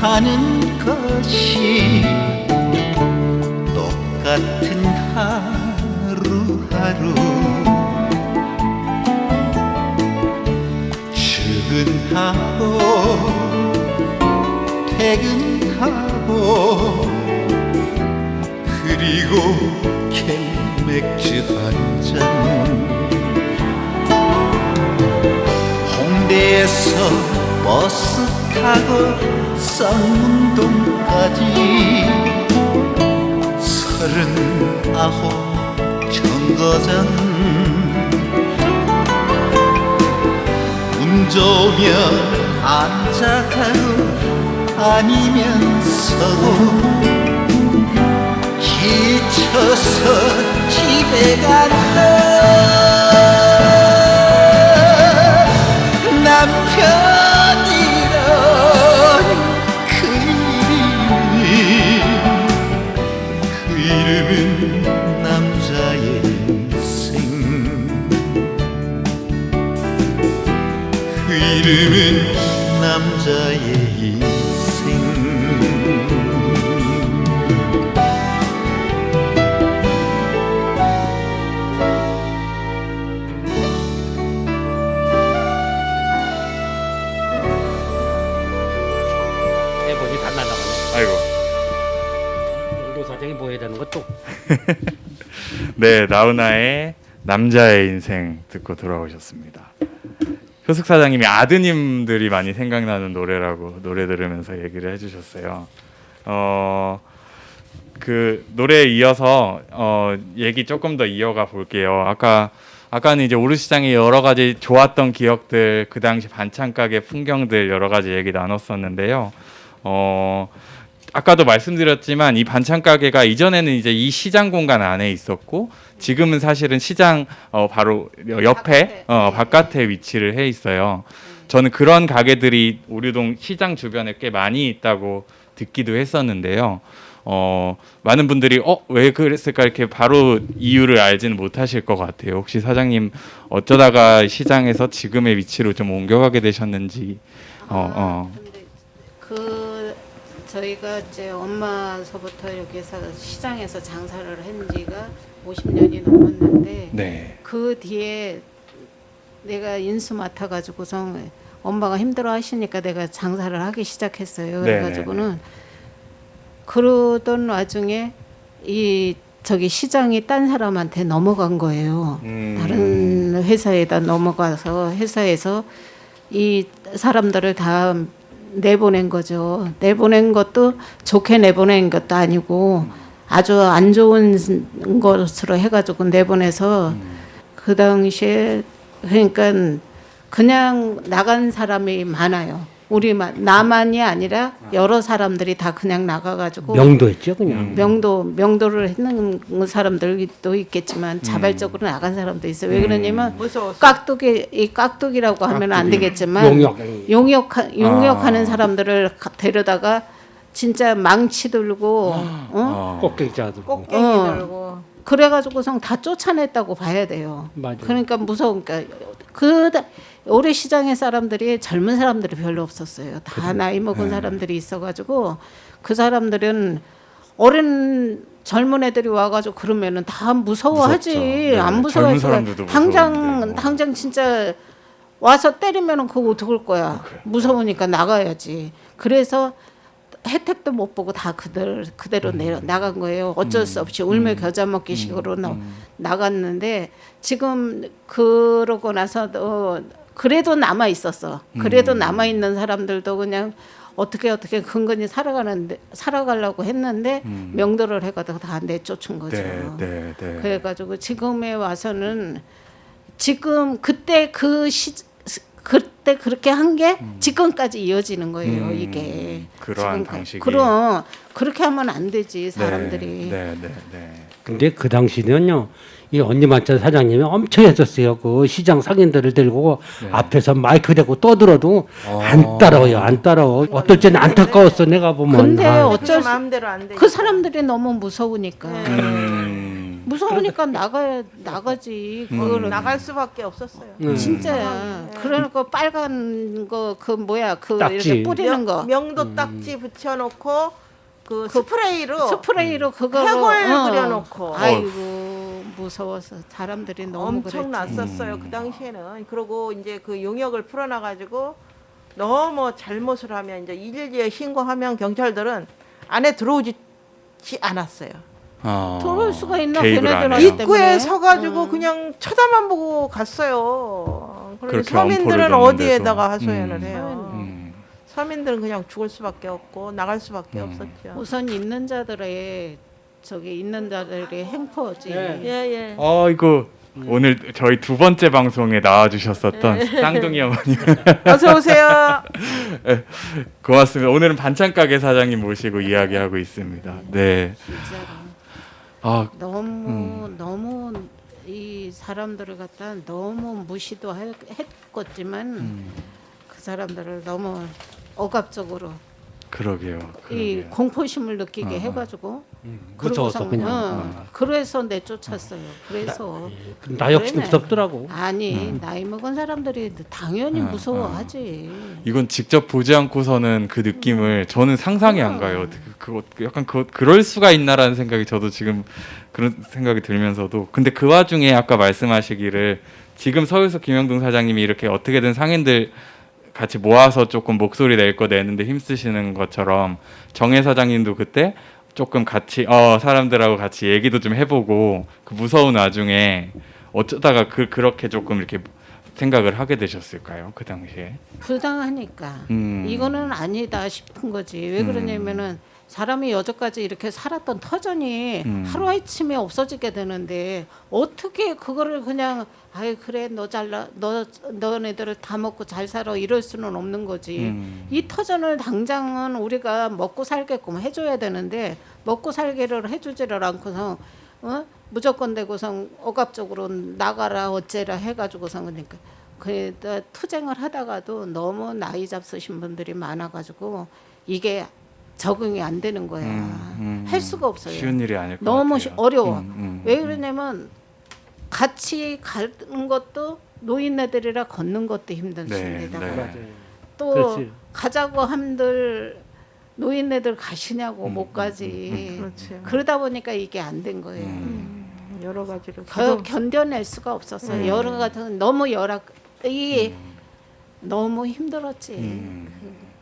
사는 것이 똑같은 하루하루 출근하고 퇴근하고 그리고 캔맥주 한잔 홍대에서 버스 타고 쌍문동까지 39 정거장 운 좋으면 앉아가고 아니면서도 지쳐서 집에 간다 남편이란 그 이름은 남자의 인생 그 이름은 남자의 인생 대본이 다 날아가네. 아이고. 노 사장이 뭐 해야 되는 것도. 네, 나훈아의 남자의 인생 듣고 돌아오셨습니다. 효숙 사장님이 아드님들이 많이 생각나는 노래라고 노래 들으면서 얘기를 해주셨어요. 그 노래에 이어서 얘기 조금 더 이어가 볼게요. 아까는 이제 오르시장의 여러 가지 좋았던 기억들, 그 당시 반찬 가게 풍경들 여러 가지 얘기 나눴었는데요. 아까도 말씀드렸지만 이 반찬 가게가 이전에는 이제 이 시장 공간 안에 있었고 지금은 사실은 시장 바로 옆에 바깥에 위치를 해 있어요. 저는 그런 가게들이 오류동 시장 주변에 꽤 많이 있다고 듣기도 했었는데요. 많은 분들이 왜 그랬을까 이렇게 바로 이유를 알지는 못하실 것 같아요. 혹시 사장님 어쩌다가 시장에서 지금의 위치로 좀 옮겨가게 되셨는지. 근데 그 저희가 이제 엄마서부터 여기서 시장에서 장사를 한 지가 50년이 넘었는데 네. 그 뒤에 내가 인수 맡아가지고서 엄마가 힘들어 하시니까 내가 장사를 하기 시작했어요. 그래가지고는 그러던 와중에 이 저기 시장이 딴 사람한테 넘어간 거예요. 다른 회사에다 넘어가서 회사에서 이 사람들을 다 내보낸 거죠. 내보낸 것도 좋게 내보낸 것도 아니고 아주 안 좋은 것으로 해가지고 내보내서 그 당시에 그러니까 그냥 나간 사람이 많아요. 나만이 아니라 여러 사람들이 다 그냥 나가가지고 명도했죠 그냥. 명도를 했는 사람들도 있겠지만 자발적으로 나간 사람도 있어요. 왜 그러냐면 무서워서. 깍두기라고 하면 안 되겠지만 용역하는 사람들을 데려다가 진짜 망치 들고 꼭대기 자들. 꼭대기 들고 그래가지고선 다 쫓아냈다고 봐야 돼요. 맞아요. 그러니까 무서우니까 올해 시장의 사람들이 젊은 사람들이 별로 없었어요. 다 나이 먹은 사람들이 있어가지고 그 사람들은 어린 젊은 애들이 와가지고 그러면은 다 무서워하지. 네, 안 젊은 무서워해서 사람들도 무서운데. 당장 진짜 와서 때리면은 그거 어떡할 거야. 무서우니까 나가야지. 그래서 혜택도 못 보고 다 그대로 나간 거예요. 어쩔 수 없이 울며 겨자 먹기 식으로 나갔는데 지금 그러고 나서도 그래도 남아 있었어. 그래도 남아 있는 사람들도 그냥 어떻게 근근히 살아가려고 했는데 명도를 해가지고 다 내쫓은 거죠. 네. 그래가지고 지금에 와서는 지금 그때 그때 그렇게 한 게 지금까지 이어지는 거예요. 이게 그러한 지금까지. 방식이. 그럼 그렇게 하면 안 되지 사람들이. 네. 근데 그 당시는요, 이 언니만찬 사장님이 엄청 했었어요. 그 시장 상인들을 들고 앞에서 마이크 대고 떠들어도 안 따라와요, 안 따라와. 어떨 때는 안타까웠어, 내가 보면. 근데 어쩔 마음대로 안 돼. 그 사람들이 너무 무서우니까. 무서우니까 나가지. 그거를 나갈 수밖에 없었어요. 진짜야. 그러니까 빨간 거 그 뭐야 그 딱지. 이렇게 뿌리는 거. 명도 딱지 붙여놓고 그 스프레이로 그거 해골 그려놓고. 아이고 무서워서 사람들이 너무 엄청 그랬지. 났었어요. 그 당시에는. 그리고 이제 그 용역을 풀어놔가지고 너무 잘못을 하면 이제 112에 신고하면 경찰들은 안에 들어오지 않았어요. 들어올 수가 있나 개입을 안 걔네들한테 해요. 때문에. 입구에 서가지고 그냥 쳐다만 보고 갔어요. 그래서 그렇게 서민들은 엄포를 어디에다가 넣는 데서. 하소연을 해요. 서민들은 그냥 죽을 수밖에 없고 나갈 수밖에 없었죠. 우선 있는 자들의 저기 있는 자들의 행포지. 예. 이거 오늘 저희 두 번째 방송에 나와주셨었던 쌍둥이 어머님 어서 오세요. 고맙습니다. 오늘은 반찬 가게 사장님 모시고 이야기하고 있습니다. 네. 진짜로. 아, 너무 이 사람들을 갖다 너무 무시도 했겠지만 그 사람들을 너무 억압적으로 그러게요. 이 공포심을 느끼게 해가지고 무서워서 그러고서, 그냥. 그래서 내쫓았어요. 그래서 나 역시 그러네. 무섭더라고. 아니 나이 먹은 사람들이 당연히 무서워하지. 이건 직접 보지 않고서는 그 느낌을 저는 상상이 안 가요. 그거 약간 그럴 수가 있나라는 생각이 저도 지금 그런 생각이 들면서도 근데 그 와중에 아까 말씀하시기를 지금 서울서 김영동 사장님이 이렇게 어떻게든 상인들 같이 모아서 조금 목소리 낼 거 내는데 힘쓰시는 것처럼 정혜 사장님도 그때 조금 같이 사람들하고 같이 얘기도 좀 해보고 그 무서운 와중에 어쩌다가 그렇게 조금 이렇게 생각을 하게 되셨을까요? 그 당시에 불당하니까 이거는 아니다 싶은 거지. 왜 그러냐면은 사람이 여태까지 이렇게 살았던 터전이 하루아침에 없어지게 되는데 어떻게 그거를 그냥 아이 그래 너 잘나 너네들을 다 먹고 잘 살아 이럴 수는 없는 거지. 이 터전을 당장은 우리가 먹고 살게끔 해줘야 되는데 먹고 살기를 해주지를 않고서 무조건 되고선 억압적으로 나가라 어째라 해가지고선 그러니까 그 투쟁을 하다가도 너무 나이 잡수신 분들이 많아가지고 이게 적응이 안 되는 거야. 할 수가 없어요. 쉬운 일이 아닐 것 너무 같아요. 어려워. 왜 그러냐면 같이 가는 것도 노인네들이라 걷는 것도 힘든 시대다가 네. 또 그렇지. 가자고 한들 노인네들 가시냐고 못 가지. 그렇지. 그러다 보니까 이게 안 된 거예요. 여러 가지로 견뎌낼 수가 없었어요. 여러 가지 너무 너무 힘들었지.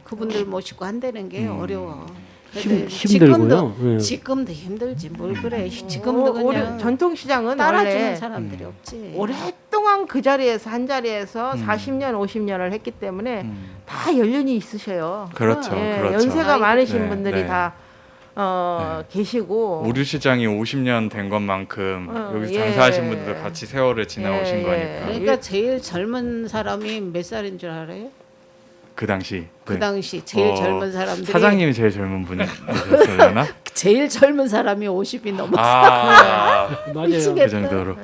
그분들 모시고 한다는 게 어려워. 힘들고요. 지금도 힘들지. 뭘 그래. 지금도 그냥 전통시장은 따라주는 원래 사람들이 없지. 오랫동안 그 자리에서 한 자리에서 40년 50년을 했기 때문에 다 연륜이 있으셔요. 그렇죠. 예, 그렇죠. 연세가 많으신 네, 분들이 네. 다 계시고 우류시장이 50년 된 것만큼 여기서 예. 장사하신 분들도 같이 세월을 지나오신 예, 거니까 그러니까 제일 젊은 사람이 몇 살인 줄 알아요? 그 당시 그 당시 제일 젊은 사람들이 사장님이 제일 젊은 분이셨으려나? 제일 젊은 사람이 50이 넘었어. 맞아요. 미치겠다. 그 정도로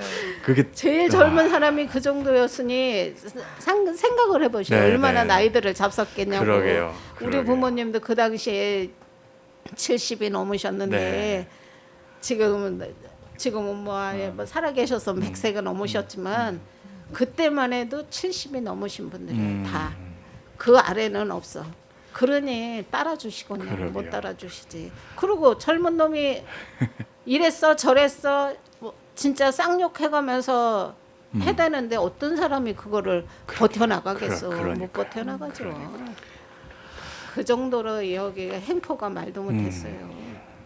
그게 제일 젊은 사람이 그 정도였으니 생각을 해보시오. 네, 얼마나 네. 나이들을 잡섰겠냐고. 그러게요. 우리 부모님도 그 당시에 70이 넘으셨는데 네. 지금은 뭐 살아계셔서 100세가 넘으셨지만 그때만 해도 70이 넘으신 분들이 다 그 아래는 없어. 그러니 따라주시거든요. 그러게요. 못 따라주시지. 그리고 젊은 놈이 이랬어 저랬어 뭐 진짜 쌍욕해가면서 해대는데 어떤 사람이 그거를 버텨나가겠어. 그러니까요. 못 버텨나가죠. 그 정도로 여기 행포가 말도 못했어요.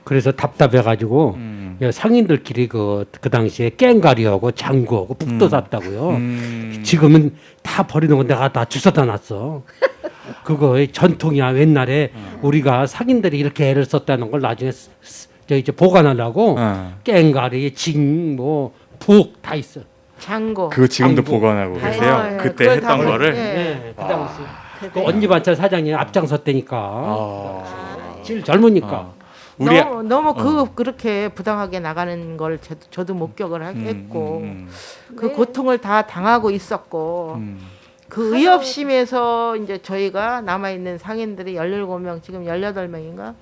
그래서 답답해가지고 상인들끼리 그 당시에 깽가리하고 장구하고 북도 샀다고요. 지금은 다 버리는 거 내가 다 주워다 놨어. 그거 전통이야. 옛날에 우리가 상인들이 이렇게 애를 썼다는 걸 나중에 이제 보관하려고 깽가리, 징, 북 다 있어. 장고 그거 지금도 광고. 보관하고 다 계세요? 있어요. 그때 그걸 다 했던 거를? 네, 그 당시. 그 언니 반찬 사장이 앞장섰다니까. 아. 제일 젊으니까. 우리 너무 그렇게 부당하게 나가는 걸 저도 목격을 했고 그 네. 고통을 다 당하고 있었고 그 의협심에서 이제 저희가 남아있는 상인들이 17명 지금 18명인가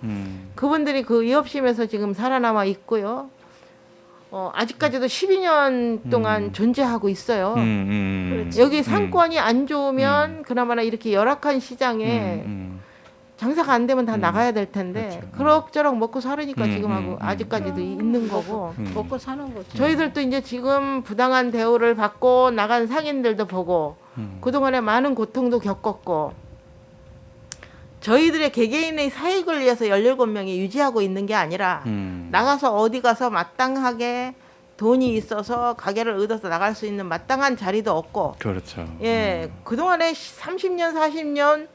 그분들이 그 의협심에서 지금 살아남아 있고요. 아직까지도 12년 동안 존재하고 있어요. 여기 상권이 안 좋으면 그나마나 이렇게 열악한 시장에 장사가 안 되면 다 나가야 될 텐데 그럭저럭 먹고 살으니까 지금 하고 아직까지도 있는 거고 먹고 사는 거죠. 저희들도 이제 지금 부당한 대우를 받고 나간 상인들도 보고 그동안에 많은 고통도 겪었고 저희들의 개개인의 사익을 위해서 17명이 유지하고 있는 게 아니라 나가서 어디 가서 마땅하게 돈이 있어서 가게를 얻어서 나갈 수 있는 마땅한 자리도 없고 그렇죠. 예, 그동안에 30년 40년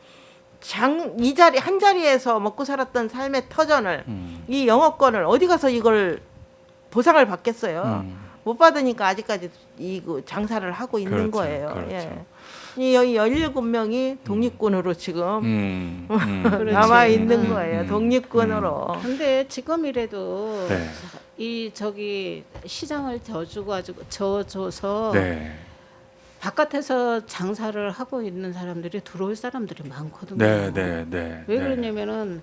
이 자리 한 자리에서 먹고 살았던 삶의 터전을 이 영업권을 어디 가서 이걸 보상을 받겠어요. 못 받으니까 아직까지 그 장사를 하고 있는 그렇죠, 거예요. 그렇죠. 예. 이 여기 17명이 독립군으로 지금 그렇지. 남아 있는 거예요. 독립군으로. 근데 지금이라도 네. 이 저기 시장을 져줘서 네. 바깥에서 장사를 하고 있는 사람들이 들어올 사람들이 많거든요. 네, 네, 네. 왜 네. 그러냐면은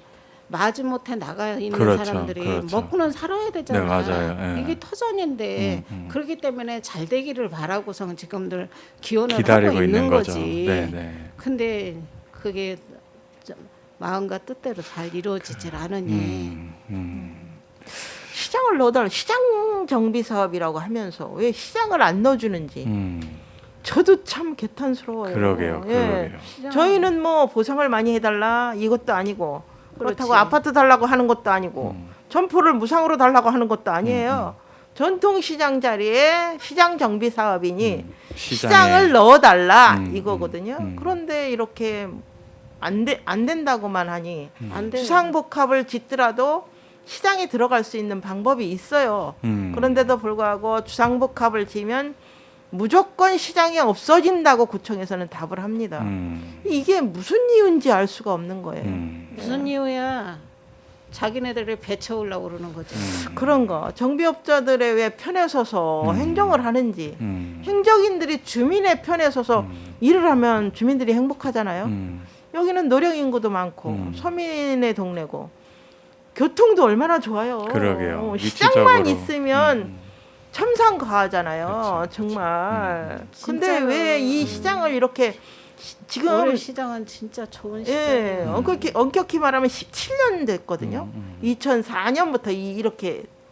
마지못해 나가 있는 그렇죠, 사람들이 그렇죠. 먹고는 살아야 되잖아. 네, 맞아요. 예. 이게 터전인데 그렇기 때문에 잘 되기를 바라고선 지금들 기원을 기다리고 하고 있는 거죠. 거지. 네, 네. 근데 그게 좀 마음과 뜻대로 잘 이루어지질 않으니 시장을 넣어달라. 시장 정비 사업이라고 하면서 왜 시장을 안 넣어주는지 저도 참 개탄스러워요. 그러게요. 예. 그러게요. 시장- 저희는 뭐 보상을 많이 해달라 이것도 아니고 그렇다고 그렇지. 아파트 달라고 하는 것도 아니고 점포를 무상으로 달라고 하는 것도 아니에요. 전통시장 자리에 시장 정비 사업이니 시장을 넣어달라 이거거든요. 그런데 이렇게 안 된다고만 하니 안 돼. 주상복합을 짓더라도 시장에 들어갈 수 있는 방법이 있어요. 그런데도 불구하고 주상복합을 지면 무조건 시장이 없어진다고 구청에서는 답을 합니다. 이게 무슨 이유인지 알 수가 없는 거예요. 무슨 이유야? 자기네들을 배쳐오려고 그러는 거지. 그런 거 정비업자들의 왜 편에 서서 행정을 하는지 행정인들이 주민의 편에 서서 일을 하면 주민들이 행복하잖아요. 여기는 노령 인구도 많고 서민의 동네고 교통도 얼마나 좋아요. 그러게요. 시장만 위치적으로. 있으면 첨상과하잖아요. 그렇죠, 정말. 근데 진짜로. 왜 이 시장을 이렇게 지금 올해 시장은 진짜 좋은 예, 시장이에요. 엄격히 말하면 17년 됐거든요. 2004년부터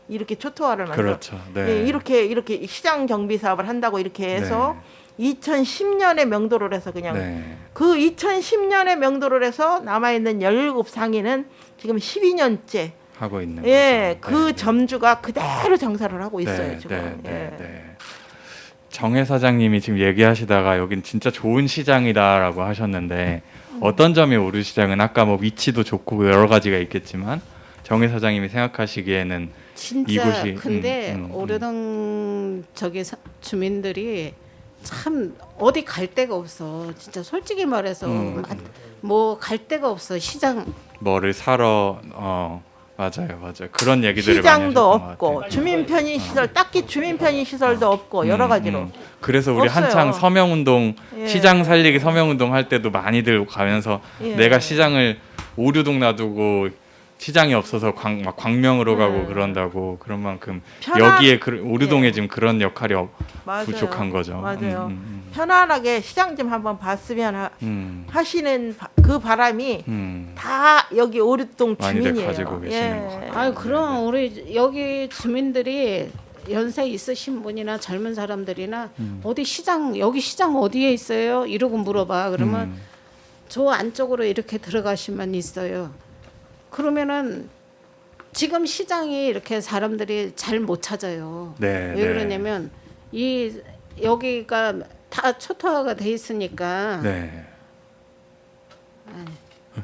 이렇게 초토화를 만들어. 그렇죠. 네. 예, 이렇게 시장 정비 사업을 한다고 이렇게 해서 2010년에 명도를 해서 그냥 네. 그 2010년에 명도를 해서 남아 있는 17상인은 지금 12년째 하고 있는 예, 거죠. 그 네. 점주가 그대로 장사를 하고 있어요, 네, 지금. 네, 예. 네, 네. 정혜 사장님이 지금 얘기하시다가 여긴 진짜 좋은 시장이다라고 하셨는데 어떤 점이 오르 시장은 아까 뭐 위치도 좋고 여러 가지가 있겠지만 정혜 사장님이 생각하시기에는 진짜 이곳이, 근데 오르동 저기 주민들이 참 어디 갈 데가 없어. 진짜 솔직히 말해서 뭐 갈 데가 없어. 시장 뭐를 사러 맞아요. 그런 얘기들을 많이 시장도 하셨던 것 없고 같아요. 주민 편의 시설 딱히 주민 편의 시설도 없고 여러 가지로 그래서 우리 없어요. 한창 서명운동 예. 시장 살리기 서명운동 할 때도 많이들 가면서 예. 내가 시장을 오류동 놔두고 시장이 없어서 막 광명으로 가고 그런다고 그런 만큼 여기에 오류동에 예. 지금 그런 역할이 맞아요. 부족한 거죠. 맞아요. 편안하게 시장 좀 한번 봤으면 하시는 그 바람이 다 여기 오류동 많이들 주민이에요. 가지고 계시는 것 같아요. 아유 그럼 우리 여기 주민들이 연세 있으신 분이나 젊은 사람들이나 어디 시장 여기 시장 어디에 있어요? 이러고 물어봐. 그러면 저 안쪽으로 이렇게 들어가시면 있어요. 그러면은 지금 시장이 이렇게 사람들이 잘 못 찾아요. 네, 왜 네. 그러냐면 이 여기가 다 초토화가 돼 있으니까 네.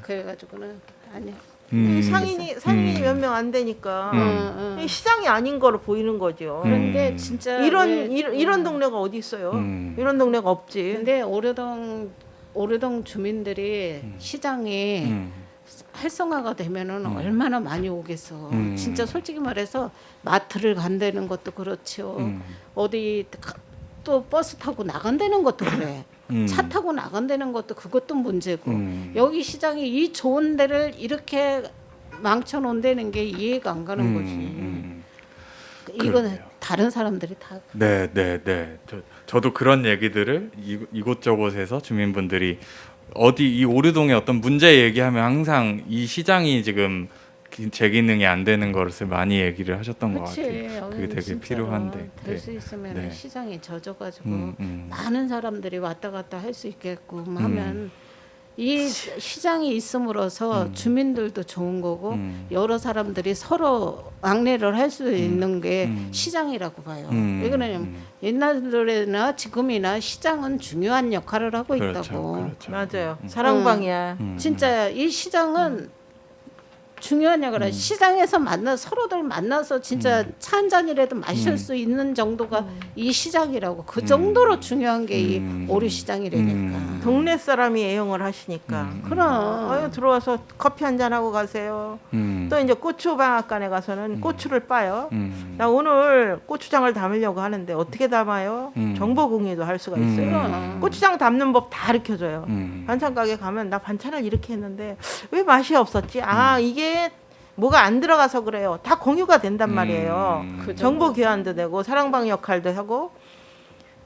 그래가지고는 아니야. 상인이 몇 명 안 되니까 이 시장이 아닌 거로 보이는 거죠. 그런데 진짜 이런 동네가 어디 있어요? 이런 동네가 없지. 근데 오르동 주민들이 시장이 활성화가 되면은 얼마나 많이 오겠어. 진짜 솔직히 말해서 마트를 간다는 것도 그렇죠. 어디 또 버스 타고 나간다는 것도 그래. 차 타고 나간다는 것도 그것도 문제고. 여기 시장이 이 좋은 데를 이렇게 망쳐놓는다는 게 이해가 안 가는 거지. 이건 그러게요. 다른 사람들이 다 네. 저도 그런 얘기들을 이곳저곳에서 주민분들이 어디 이 오르동에 어떤 문제 얘기하면 항상 이 시장이 지금 제 기능이 안 되는 것을 많이 얘기를 하셨던 것 같아요. 그게 되게 필요한데. 될 수 있으면 네. 시장이 젖어가지고 많은 사람들이 왔다 갔다 할 수 있게끔 하면 이 시장이 있음으로써 주민들도 좋은 거고 여러 사람들이 서로 왕래를 할 수 있는 게 시장이라고 봐요. 왜 그러냐면 옛날에나 지금이나 시장은 중요한 역할을 하고 그렇죠, 있다고. 그렇죠. 맞아요. 사랑방이야. 진짜 이 시장은 중요한 역할을 시장에서 서로들 만나서 진짜 차 한 잔이라도 마실 수 있는 정도가 이 시장이라고. 그 정도로 중요한 게 이 오류 시장이라니까. 동네 사람이 애용을 하시니까. 그럼 아유 들어와서 커피 한 잔 하고 가세요. 또 이제 고추 방앗간에 가서는 고추를 빠요. 나 오늘 고추장을 담으려고 하는데 어떻게 담아요? 정보 공유도 할 수가 있어요. 고추장 담는 법 다 가르쳐줘요. 반찬 가게 가면 나 반찬을 이렇게 했는데 왜 맛이 없었지? 아 이게 뭐가 안 들어가서 그래요. 다 공유가 된단 말이에요. 그 정보 교환도 되고 사랑방 역할도 하고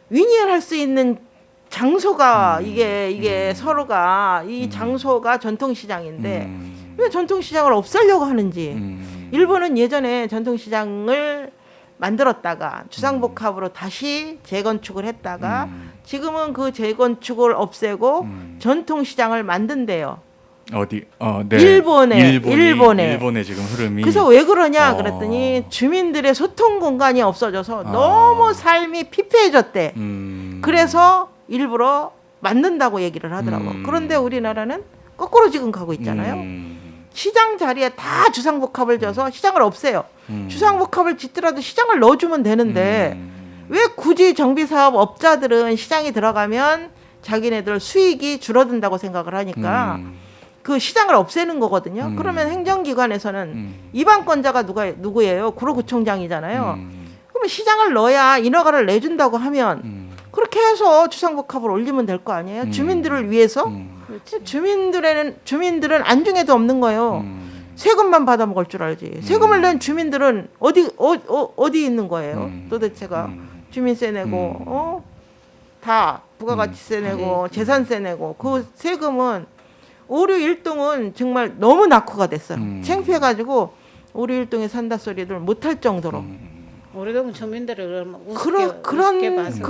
윈윈할 수 있는 장소가 이게 서로가 이 장소가 전통시장인데 왜 전통시장을 없애려고 하는지. 일본은 예전에 전통시장을 만들었다가 주상복합으로 다시 재건축을 했다가 지금은 그 재건축을 없애고 전통시장을 만든대요. 어디? 네. 일본에. 일본의 지금 흐름이. 그래서 왜 그러냐 그랬더니 주민들의 소통 공간이 없어져서 너무 삶이 피폐해졌대. 그래서 일부러 만든다고 얘기를 하더라고. 그런데 우리나라는 거꾸로 지금 가고 있잖아요. 시장 자리에 다 주상복합을 져서 시장을 없애요. 주상복합을 짓더라도 시장을 넣어주면 되는데 왜 굳이 정비사업 업자들은 시장이 들어가면 자기네들 수익이 줄어든다고 생각을 하니까 그 시장을 없애는 거거든요. 그러면 행정기관에서는 이방권자가 누구예요? 구로구청장이잖아요. 그러면 시장을 넣어야 인허가를 내준다고 하면 그렇게 해서 주상복합을 올리면 될 거 아니에요? 주민들을 위해서? 주민들은 안중에도 없는 거예요. 세금만 받아 먹을 줄 알지. 세금을 낸 주민들은 어디 있는 거예요? 도대체가 주민세 내고 다 부가가치세 내고 재산세 내고 그 세금은 오류 일동은 정말 너무 낙후가 됐어요. 창피해가지고 오류 일동에 산다 소리를 못할 정도로. 오래된 주민들을 우습게 봐서.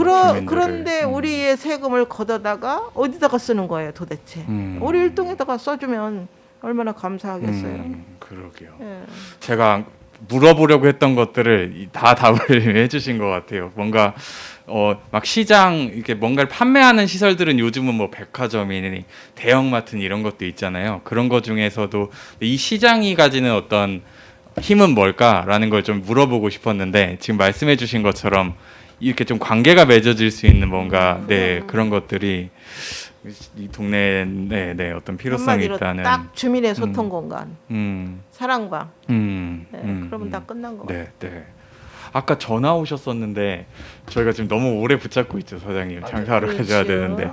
그런데 우리의 세금을 걷어다가 어디다가 쓰는 거예요, 도대체? 오류 일동에다가 써주면 얼마나 감사하겠어요. 그러게요. 예. 제가 물어보려고 했던 것들을 다 답을 해주신 것 같아요. 뭔가 막 시장 이렇게 뭔가를 판매하는 시설들은 요즘은 뭐 백화점이니 대형마트니 이런 것도 있잖아요. 그런 것 중에서도 이 시장이 가지는 어떤 힘은 뭘까라는 걸 좀 물어보고 싶었는데 지금 말씀해주신 것처럼 이렇게 좀 관계가 맺어질 수 있는 뭔가 그런 것들이 이 동네에 어떤 필요성이 한마디로 있다는. 딱 주민의 소통 공간, 사랑방. 그러면 다 끝난 거 같아요. 네. 아까 전화 오셨었는데 저희가 지금 너무 오래 붙잡고 있죠, 사장님. 장사를 해줘야 되는데.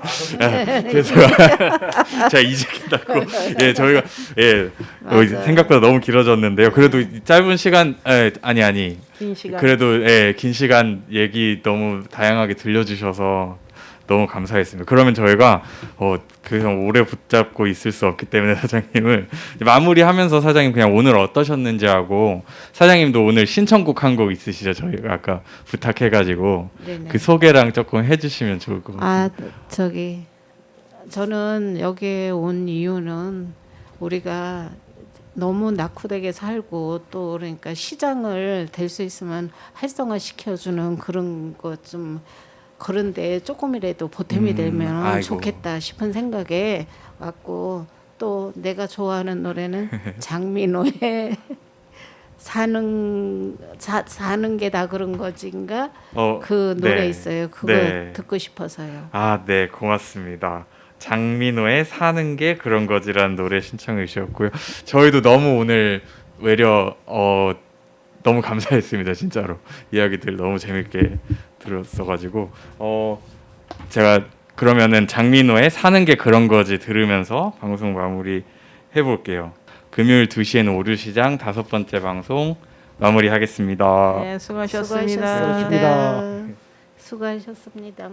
제가 이직했다고. 저희가 생각보다 너무 길어졌는데요. 그래도 짧은 시간, 아니. 긴 시간. 그래도 긴 시간 얘기 너무 다양하게 들려주셔서 너무 감사했습니다. 그러면 저희가 그냥 오래 붙잡고 있을 수 없기 때문에 사장님을 마무리하면서 사장님 그냥 오늘 어떠셨는지 하고 사장님도 오늘 신청곡 한 곡 있으시죠? 저희가 아까 부탁해가지고 네네. 그 소개랑 조금 해주시면 좋을 것 같아요. 저는 여기에 온 이유는 우리가 너무 낙후되게 살고 또 그러니까 시장을 될 수 있으면 활성화 시켜주는 그런 것 좀 그런데 조금이라도 보탬이 되면 아이고. 좋겠다 싶은 생각에 왔고 또 내가 좋아하는 노래는 장민호의 사는 게 다 그런 거지인가 그 노래 있어요. 그거 듣고 싶어서요. 네, 고맙습니다. 장민호의 사는 게 그런 거지라는 노래 신청해 주셨고요. 저희도 너무 오늘 외려 너무 감사했습니다. 진짜로 이야기들 너무 재밌게 들었어가지고 제가 그러면은 장민호의 사는 게 그런 거지 들으면서 방송 마무리 해볼게요. 금요일 2시에는 오류시장 5번째 방송 마무리하겠습니다. 네, 수고하셨습니다. 수고하셨습니다.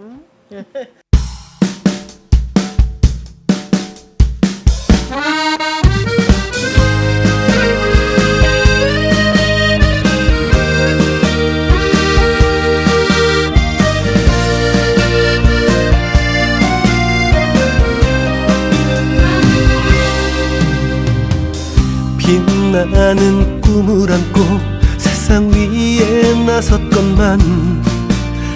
마음을 안고 세상 위에 나섰건만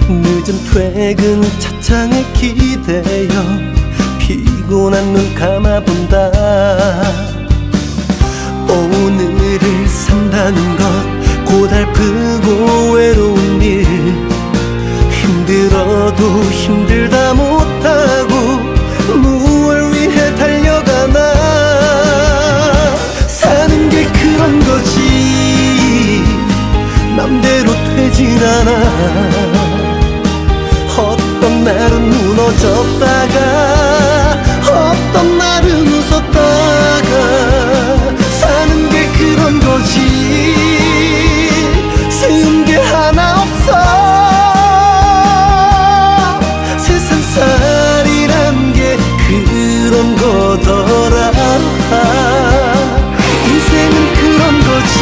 늦은 퇴근 차창에 기대어 피곤한 눈 감아본다. 오늘을 산다는 것 고달프고 외로운 일, 힘들어도 힘들다 못하고 무얼 위해 달려가나. 사는 게 그런 거지 맘대로 되진 않아. 어떤 날은 무너졌다가 어떤 날은 웃었다가 사는 게 그런 거지 쉬운 게 하나 없어. 세상살이란 게 그런 거더라. 인생은 그런 거지.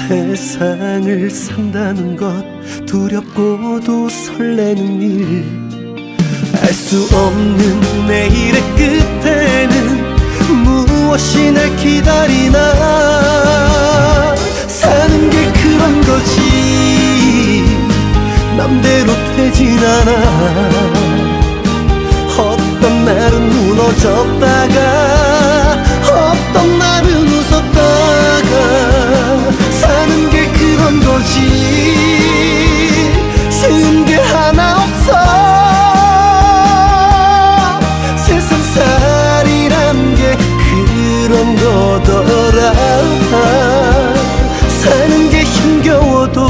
세상을 산다는 것 두렵고도 설레는 일, 알 수 없는 내일의 끝에는 무엇이 날 기다리나. 사는 게 그런 거지 맘대로 되진 않아. 어떤 날은 무너졌다가 어떤 날은 웃었다가 사는 게 그런 거지 쉬운 게 하나 없어. 세상살이란 게 그런 거더라. 사는 게 힘겨워도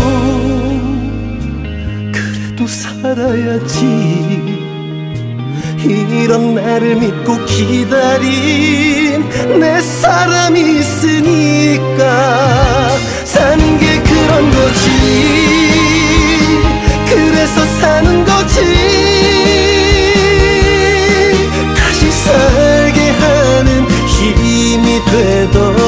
그래도 살아야지. 이런 나를 믿고 기다린 내 사람이 있으니까 사는 게 그런 거지. 그래서 사는 거지. 다시 살게 하는 힘이 되더